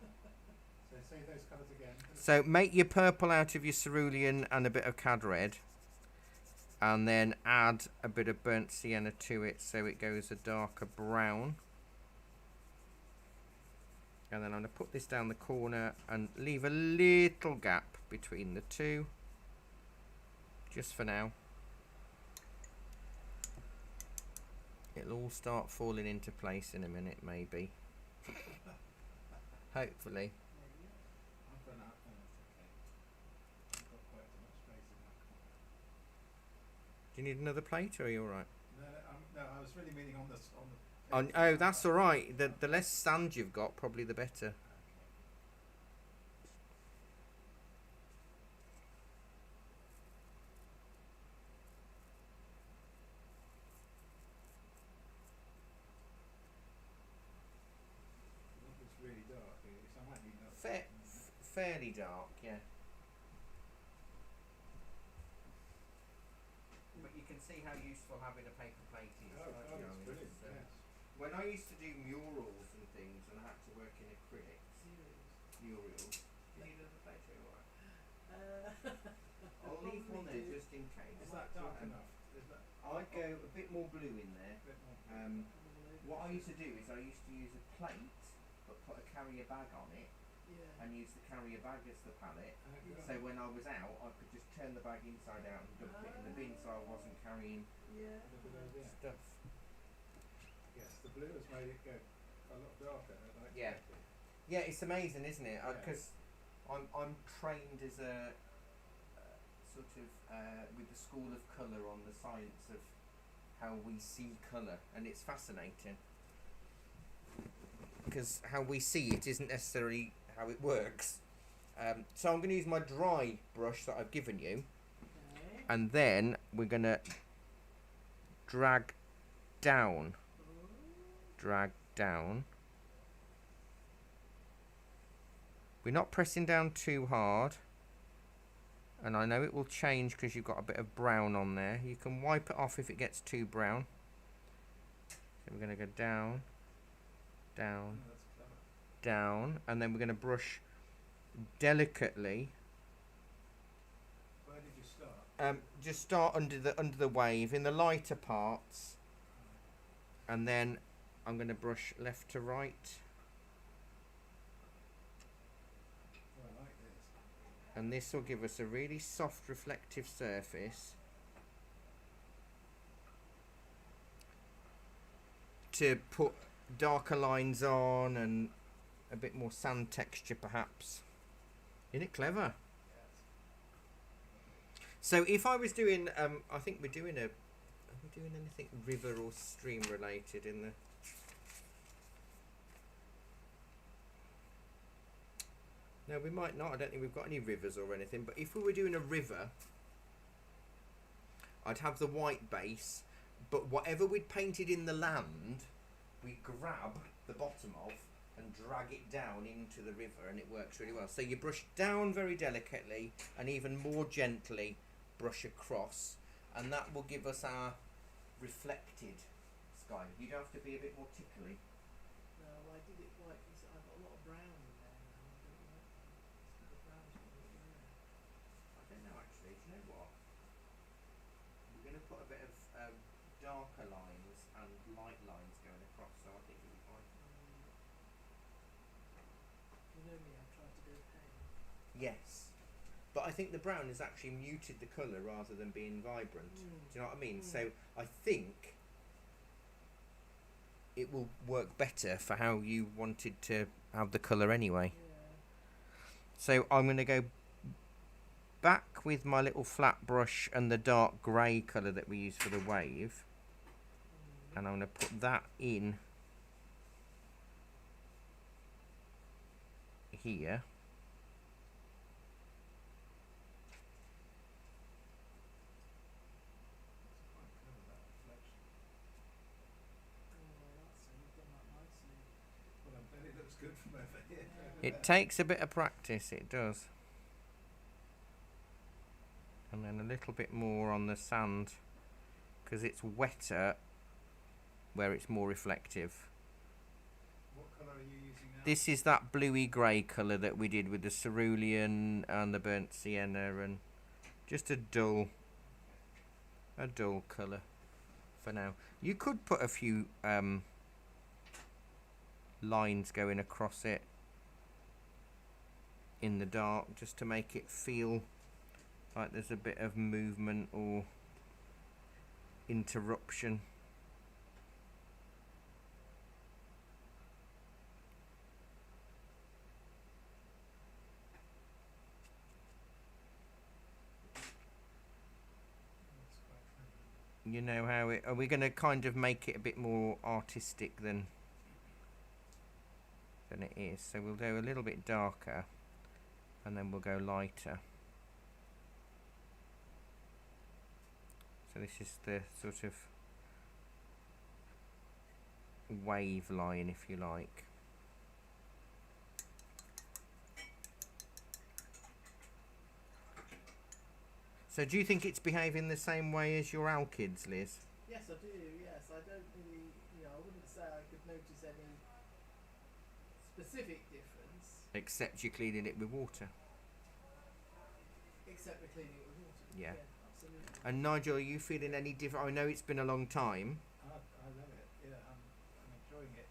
so say those colours again. So make your purple out of your cerulean and a bit of cad red, and then add a bit of burnt sienna to it so it goes a darker brown. And then I'm going to put this down the corner and leave a little gap between the two, just for now. It'll all start falling into place in a minute, maybe. Hopefully. I've run out. Oh, that's okay. I've got quite too much space in that corner. Do you need another plate, or are you alright? No, I was really meaning on the. Oh, that's alright. The less sand you've got, probably the better. It's really dark here, so I might need another. Fairly dark, yeah. But you can see how useful having a paper plate is. Oh, can't you? I it's mean, brilliant. it's, Yes. when I used to do murals and things, and I had to work in acrylics, Serious. murals. Do you need another plate? Are you alright? I'll leave one probably there do. just in case. Is that dark enough? Is that I'd go a bit more blue in there. a bit more? What I used to do is I used to use a plate, but put a carrier bag on it, Yeah. and use the carrier bag as the pallet. Yeah. So when I was out, I could just turn the bag inside out and dump it in the bin, so I wasn't carrying Yeah. A good idea. stuff. Yes, the blue has made it go a lot darker than I Yeah. expected. Yeah, it's amazing, isn't it? Yeah. Because I'm trained as a sort of with the school of colour on the science of how we see colour, and it's fascinating. Because how we see it isn't necessarily how it works. So I'm going to use my dry brush that I've given you, Okay. and then we're going to drag down. We're not pressing down too hard, and I know it will change because you've got a bit of brown on there. You can wipe it off if it gets too brown. So we're going to go down, Oh, that's clever. down, and then we're going to brush delicately. Where did you start? Just start under the wave in the lighter parts, and then I'm going to brush left to right, Oh, I like this. and this will give us a really soft reflective surface to put darker lines on and a bit more sand texture perhaps. Isn't it clever? So if I was doing, I think we're doing are we doing anything river or stream related in the? No, we might not. I don't think we've got any rivers or anything. But if we were doing a river, I'd have the white base, but whatever we'd painted in the land, we grab the bottom of and drag it down into the river, and it works really well. So you brush down very delicately and even more gently brush across, and that will give us our reflected sky. You don't have to be a bit more tickly. No, I did it white because I've got a lot of brown in there now. I don't like that. The brown's got a bit there. I don't know actually. Do you know what? We're going to put a bit of darker lines and light lines going across, so I think it'll be fine. You know me, I'm trying to go pale. Yes, but I think the brown has actually muted the colour rather than being vibrant. Do you know what I mean? So I think it will work better for how you wanted to have the colour anyway. Yeah. So I'm going to go back with my little flat brush and the dark grey colour that we use for the wave, and I'm going to put that in here. It's quite clever, that reflection. Oh, that's you've done that nicely. Well, I bet it looks good from over here. It takes a bit of practice, it does. And then a little bit more on the sand because it's wetter where it's more reflective. What colour are you using now? This is that bluey grey colour that we did with the cerulean and the burnt sienna, and just a dull colour for now. You could put a few lines going across it in the dark just to make it feel like there's a bit of movement or interruption. That's quite clever. You know how it, are we going to kind of make it a bit more artistic than it is? So we'll go a little bit darker and then we'll go lighter. So this is the sort of wave line, if you like. So do you think it's behaving the same way as your alkyds, Liz? Yes, I do. Yes, I don't really. You know, I wouldn't say I could notice any specific difference, Except you're cleaning it with water. except for cleaning it with water. Yeah. Absolutely. And Nigel, are you feeling any different? I know it's been a long time. I love it. Yeah, I'm enjoying it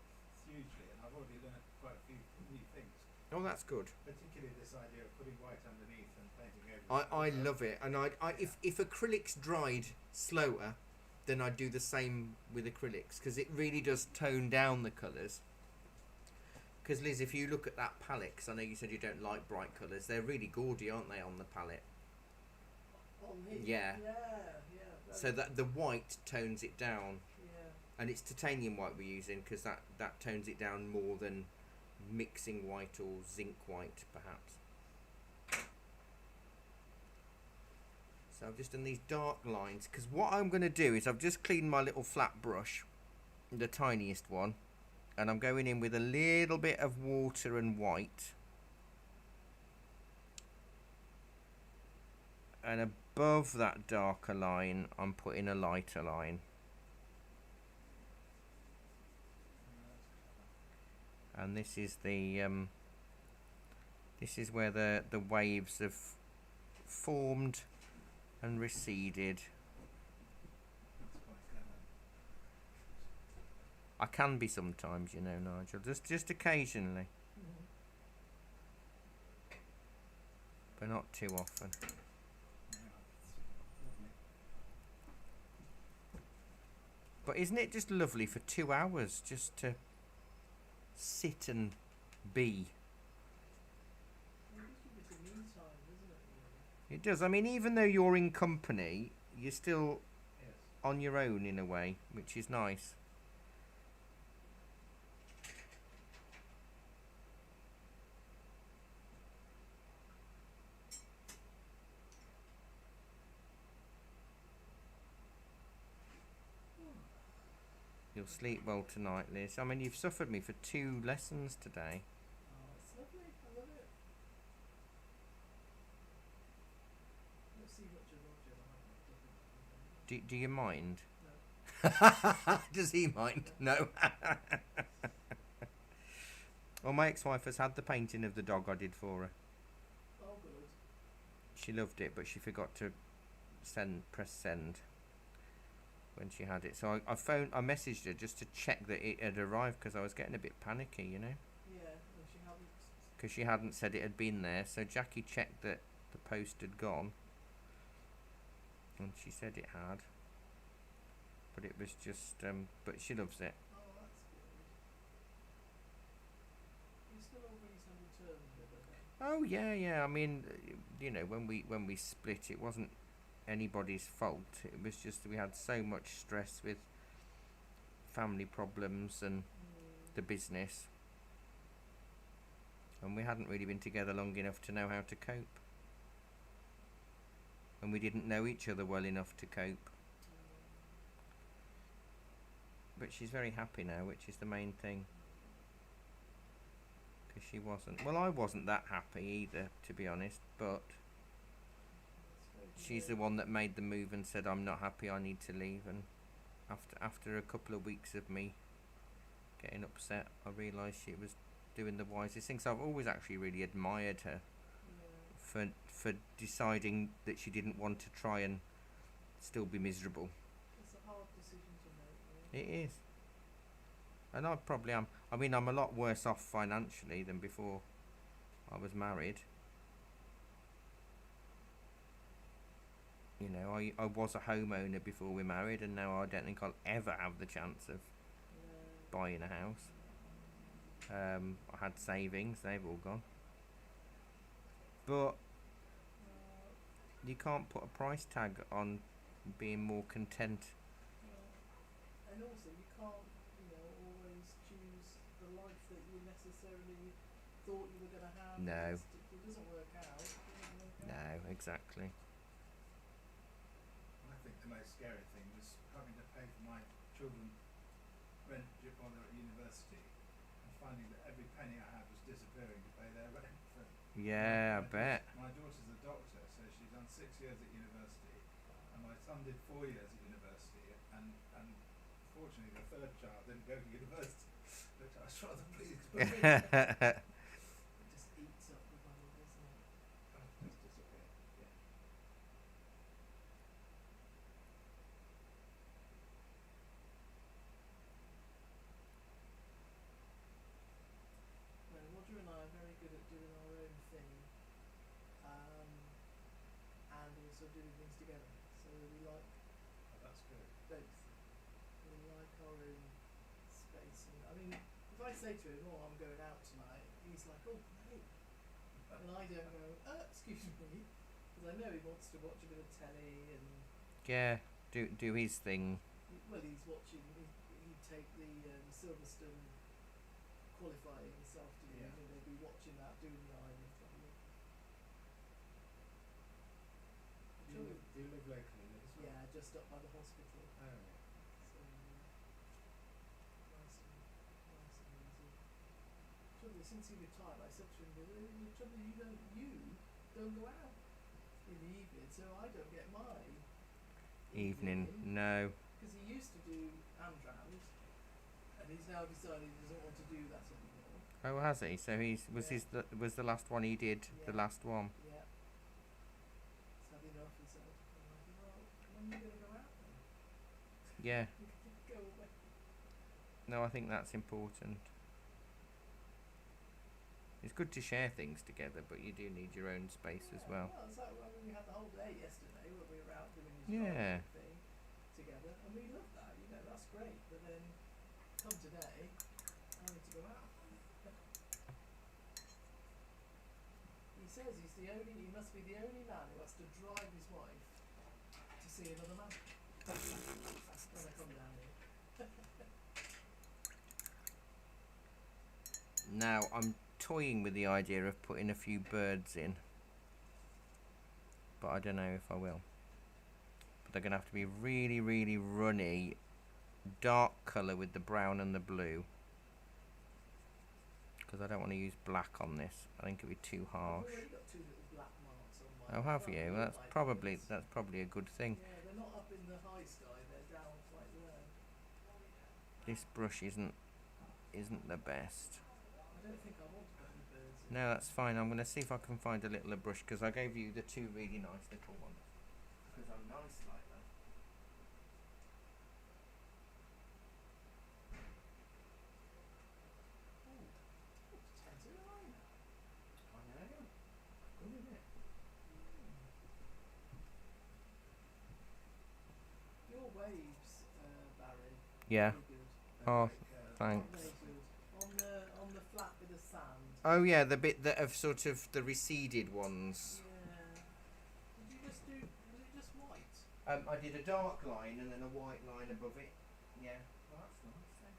hugely, and I've already learned quite a few new things. Oh, that's good. Particularly this idea of putting white underneath and painting over. I love it, and if acrylics dried slower, then I'd do the same with acrylics because it really does tone down the colours. Because Liz, if you look at that palette, because I know you said you don't like bright colours, they're really gaudy, aren't they, on the palette? On here. Yeah. Yeah. So that the white tones it down, Yeah. and it's titanium white we're using because that tones it down more than mixing white or zinc white, perhaps. So I've just done these dark lines because what I'm going to do is I've just cleaned my little flat brush, the tiniest one, and I'm going in with a little bit of water and white, and above that darker line I'm putting a lighter line, and this is the this is where the waves have formed and receded. That's quite clever. I can be sometimes, you know, Nigel, just occasionally, Mm-hmm. but not too often. Yeah, it's lovely. But isn't it just lovely for 2 hours just to sit and be? Well, it gives you a bit of me time, doesn't it? Really? It does. I mean, even though you're in company, you're still Yes. on your own in a way, which is nice. You'll sleep well tonight, Liz. I mean, you've suffered me for 2 lessons today. Oh, it's lovely. I love it. I don't see much of Roger. I haven't. Do you mind? No. Does he mind? No. Well, my ex-wife has had the painting of the dog I did for her. Oh, good. She loved it, but she forgot to press send when she had it. So I messaged her just to check that it had arrived because I was getting a bit panicky, you know, Yeah, and she hadn't. because she hadn't said it had been there. So Jackie checked that the post had gone, and she said it had. But it was just, but she loves it. Oh, that's good. You're still on reasonable terms with her then? Oh yeah. I mean, you know, when we split, it wasn't anybody's fault. It was just we had so much stress with family problems and the business, and we hadn't really been together long enough to know how to cope, and we didn't know each other well enough to cope. But she's very happy now, which is the main thing, because she wasn't. Well, I wasn't that happy either, to be honest, but she's the one that made the move and said, I'm not happy, I need to leave. And after a couple of weeks of me getting upset, I realised she was doing the wisest thing. So I've always actually really admired her for deciding that she didn't want to try and still be miserable. It's a hard decision to make, really. It is. And I probably am. I mean, I'm a lot worse off financially than before I was married. You know, I was a homeowner before we married, and now I don't think I'll ever have the chance of buying a house. I had savings, they've all gone. But you can't put a price tag on being more content. And also, you can't, always choose the life that you necessarily thought you were going to have. No. It doesn't work out. No, exactly. I think the most scary thing was having to pay for my children rent while they're at university and finding that every penny I had was disappearing to pay their rent. Yeah, I bet. My daughter's a doctor, so she's done 6 years at university, and my son did 4 years at university, and fortunately the third child didn't go to university, which I was rather pleased with. It just eats up the money, doesn't it? Just disappeared. Yeah. of doing things together. So we like Oh, that's good. both. We like our own space. And I mean, if I say to him, "Oh, I'm going out tonight," he's like, "Oh, great," and I don't go, "Excuse me," because I know he wants to watch a bit of telly and. Yeah, do his thing. Well, he's watching. He'd take the Silverstone qualifying this afternoon, Yeah. and they'd be watching that, doing the Irish travelling. Do you live locally as well? Yeah, just up by the hospital. Oh, yeah. So nice and easy. Trouble is, since he retired, I said to him, "The trouble is, you don't go out in the evening, so I don't get my Evening, in." no. Because he used to do Amdrams, and he's now decided he doesn't want to do that anymore. Oh, has he? So was the last one he did the Yeah. last one? Yeah. He's had enough, he said. And I said, "Well, when are you going to go out then?" Yeah. Go away. No, I think that's important. It's good to share things together, but you do need your own space as well. Well, it's like when we had the whole day yesterday where we were out doing his Yeah. driving thing together, and we loved that, that's great. But then, come today, I need to go out. He says he must be the only man who has to drive his wife to see another man. When I come down here. Now, I'm toying with the idea of putting a few birds in, but I don't know if I will. But they're going to have to be really, really runny, dark colour with the brown and the blue, because I don't want to use black on this. I think it'd be too I've harsh. already got two little black marks on my. Oh, have Well, you? I Well, look that's like probably birds. a good thing. Yeah, they're not up in the high sky, they're down quite low. This brush isn't the best. I don't think I want to put any birds in. No, that's fine. I'm going to see if I can find a littler brush, because I gave you the two really nice little ones. Because I'm nice like that. Oh, it's Tanzania now. I know. Good, isn't it? Your waves, Barry, Yeah. very good. Oh, Like, thanks. Very good. On the flat bit of sand. Oh yeah, the bit that of sort of the receded ones. Yeah. Did you just do? Was it just white? I did a dark line and then a white line above it. Yeah. Well, that's nice then.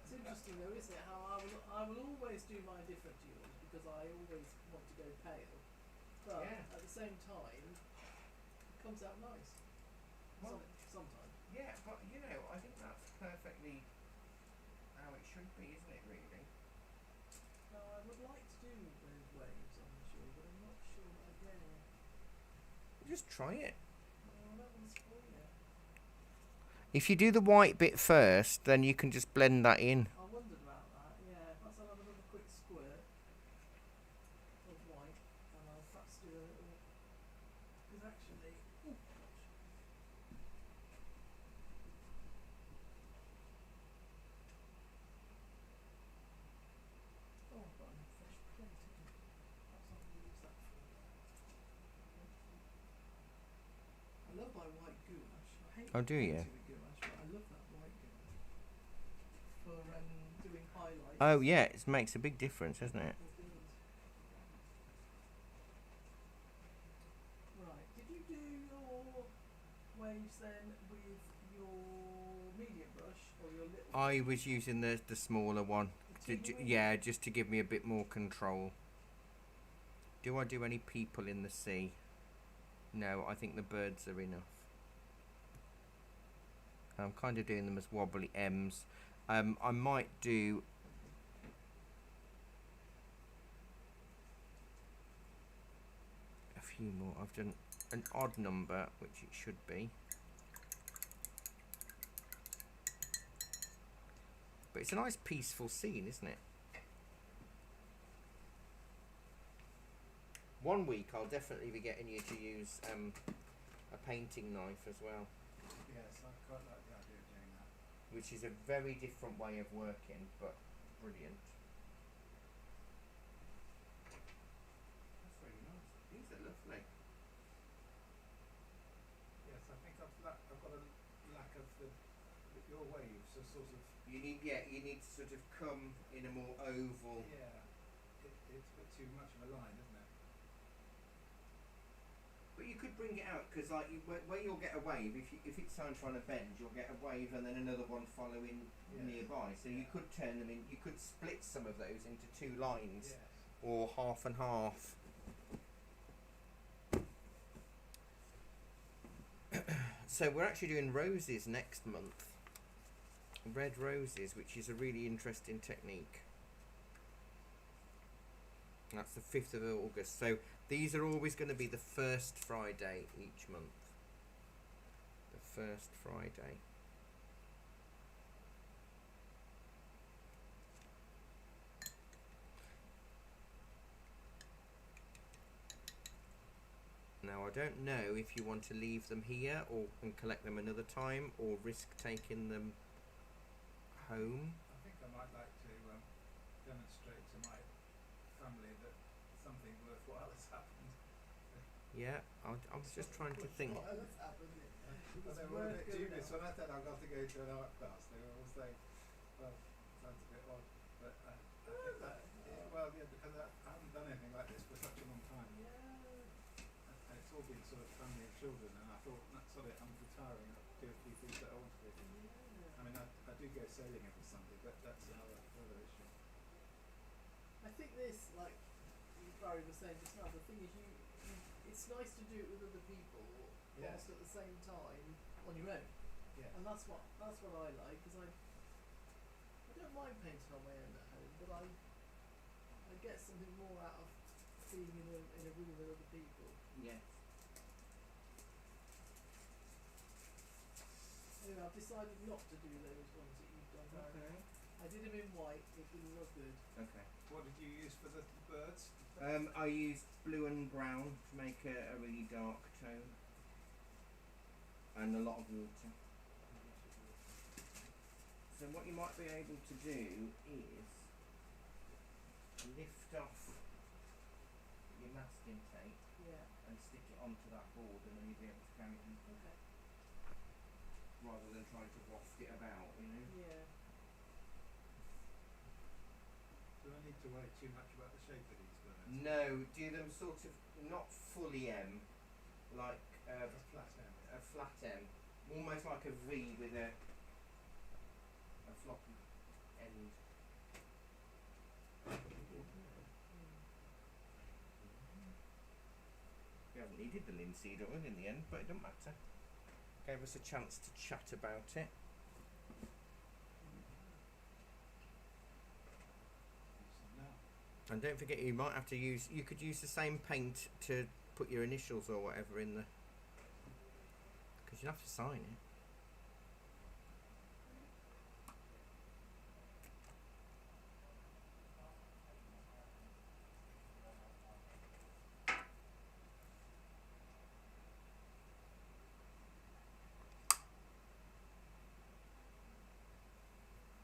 It's interesting though, isn't it? How I will always do mine different to yours because I always want to go pale, but Yeah. at the same time, it comes out nice. Well, Sometimes. yeah, but you know, I think that's perfectly how it should be, isn't it? Really. No, I would like to do those waves on the shore, but I'm not sure that I dare. Just try it. No, that one's for you. If you do the white bit first, then you can just blend that in. I wondered about that. Yeah, perhaps I'll have another quick squirt of white, and I'll perhaps do a little. Because actually, oh gosh. Oh, I've got a fresh plate. Perhaps I'll use that for. I love my white gouache. I hate Oh, do you? painting with gouache, but I love that white gouache for doing highlights. Oh yeah, it makes a big difference, doesn't it? It does. Right. Did you do your waves then with your medium brush or your little? I was using the smaller one. the teeny weeny? Yeah, just to give me a bit more control. Do I do any people in the sea? No, I think the birds are enough. I'm kind of doing them as wobbly M's. I might do a few more. I've done an odd number, which it should be. But it's a nice peaceful scene, isn't it? One week I'll definitely be getting you to use a painting knife as well, yes, I quite like the idea of doing that. which is a very different way of working, but brilliant. your waves are sort of You need to sort of come in a more oval. it's a bit too much of a line, isn't it? But you could bring it out because like where you'll get a wave if it's time trying to bend, you'll get a wave and then another one following nearby. So you could turn them in. You could split some of those into two lines or half and half. So we're actually doing roses next month. Red roses, which is a really interesting technique. That's the 5th of August. So these are always going to be the first Friday each month. The first Friday. Now I don't know if you want to leave them here and collect them another time or risk taking them home. I think I might like to demonstrate to my family that something worthwhile has happened. Yeah, I was just trying to think. What has happened? Well, they were a bit dubious when I said I've got to go to an art class. They were all saying, "Well, sounds a bit odd," but I think that because I haven't done anything like this for such a long time. And it's all been sort of family and children, and I thought that's sort of I'm retiring. I'll do a few things that I want to do. I mean, I do go sailing every Sunday, but that's another issue. I think this, like Barry was saying just now, the thing is it's nice to do it with other people whilst at the same time on your own. Yeah. And that's what I like, because I don't mind painting on my own at home, but I get something more out of being in a room with other people. Yes. Anyway, I've decided not to do those ones that you've done. Okay. I did them in white. It didn't look good. Okay. What did you use for the birds? I used blue and brown to make a really dark tone, and a lot of water. So what you might be able to do is lift off your masking tape Yeah. and stick it onto that board, and then you'll be able to carry it in, Okay. rather than trying to waft it about, you know. Yeah. Do I need to worry too much about the shape of these birds? No, do them sort of not fully M, like A flat end. a flat M, almost like a V with a floppy end. We haven't needed the linseed oil in the end, but it doesn't matter. Gave us a chance to chat about it. Now, And don't forget, you might have to use. You could use the same paint to put your initials or whatever in the. Because you'll have to sign it.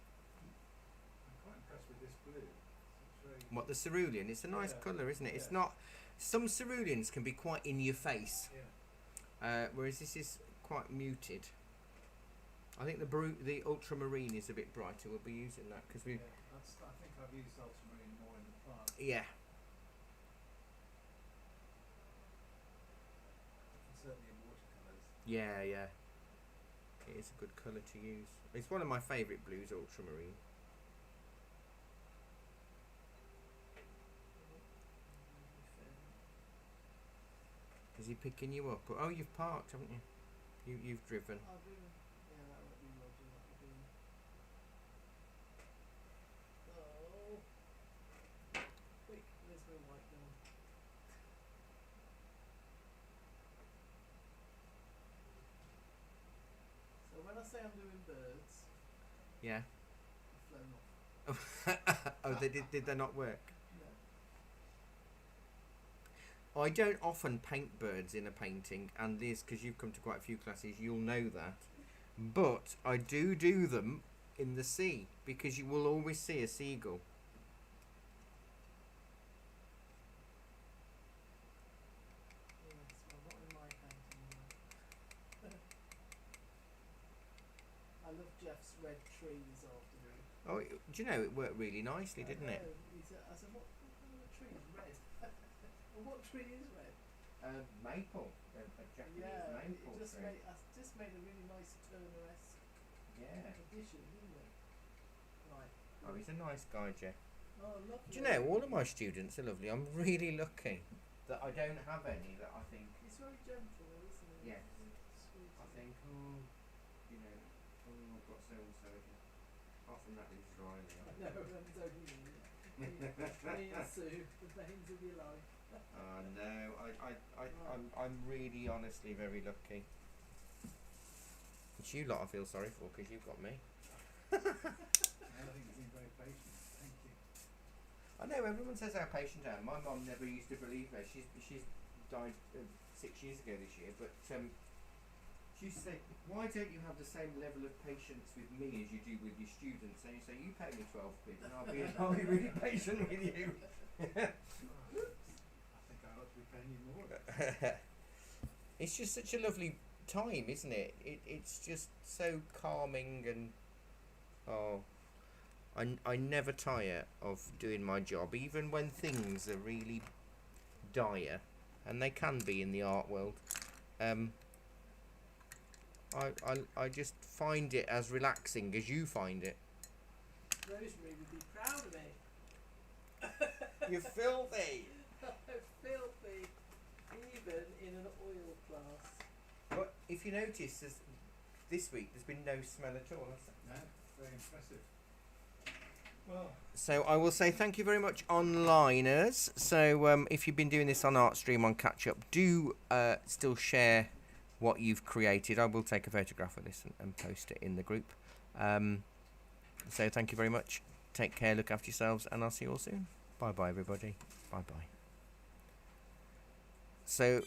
I'm quite impressed with this blue. It's very What, the cerulean? It's a nice Yeah. colour, isn't it? It's Yeah. not. Some ceruleans can be quite in your face, yeah. whereas this is quite muted. I think the ultramarine is a bit brighter. We'll be using that because we. I think I've used ultramarine more in the past. Yeah. And certainly in watercolours. Yeah, yeah. It is a good colour to use. It's one of my favourite blues, ultramarine. Is he picking you up? Oh, you've parked, haven't you? You've driven. I'll do. Yeah, that would be Roger. That would be. Oh. Quick, where's my white gun? So when I say I'm doing birds, Yeah. I've flown off. Oh, did they not work? No. I don't often paint birds in a painting, and Liz, because you've come to quite a few classes, you'll know that. But I do them in the sea, because you will always see a seagull. Yes, well, not in my painting. No. love Jeff's red trees afternoon. Oh, do you know, it worked really nicely, didn't it? I said, what kind of tree is red? Well, what tree is red? Maple, a Japanese maple it just tree. made a really nice Turner-esque Yeah. addition, didn't it? Right. Oh, he's a nice guy, Jeff. Oh, lovely. Do you know, all of my students are lovely. I'm really lucky that I don't have any that I think, It's very gentle, isn't it? Yes. It's sweet. I think, oh, you know, oh, I've got so and so again. Apart from that, it's Riley. No, that's only me. Me and Sue, the veins of your life. No, I'm really honestly very lucky. It's you lot I feel sorry for because you've got me. I think you've been very patient. Thank you. I know everyone says how patient I am. My mum never used to believe me. She's died 6 years ago this year, but she used to say, "Why don't you have the same level of patience with me as you do with your students?" And you say, "You pay me 12 quid, and I'll be really patient with you." I think I ought to be paying you more. It's just such a lovely time, isn't it? It's just so calming and I never tire of doing my job, even when things are really dire, and they can be in the art world. I just find it as relaxing as you find it. Rosemary would be proud of me. You're filthy. Filthy, even in an oil class. But if you notice, this week there's been no smell at all. No, very impressive. Well, So I will say thank you very much, onliners. So if you've been doing this on ArtStream on Catch Up, do still share what you've created. I will take a photograph of this and post it in the group. So thank you very much. Take care, look after yourselves, and I'll see you all soon. Bye bye, everybody. Bye bye. So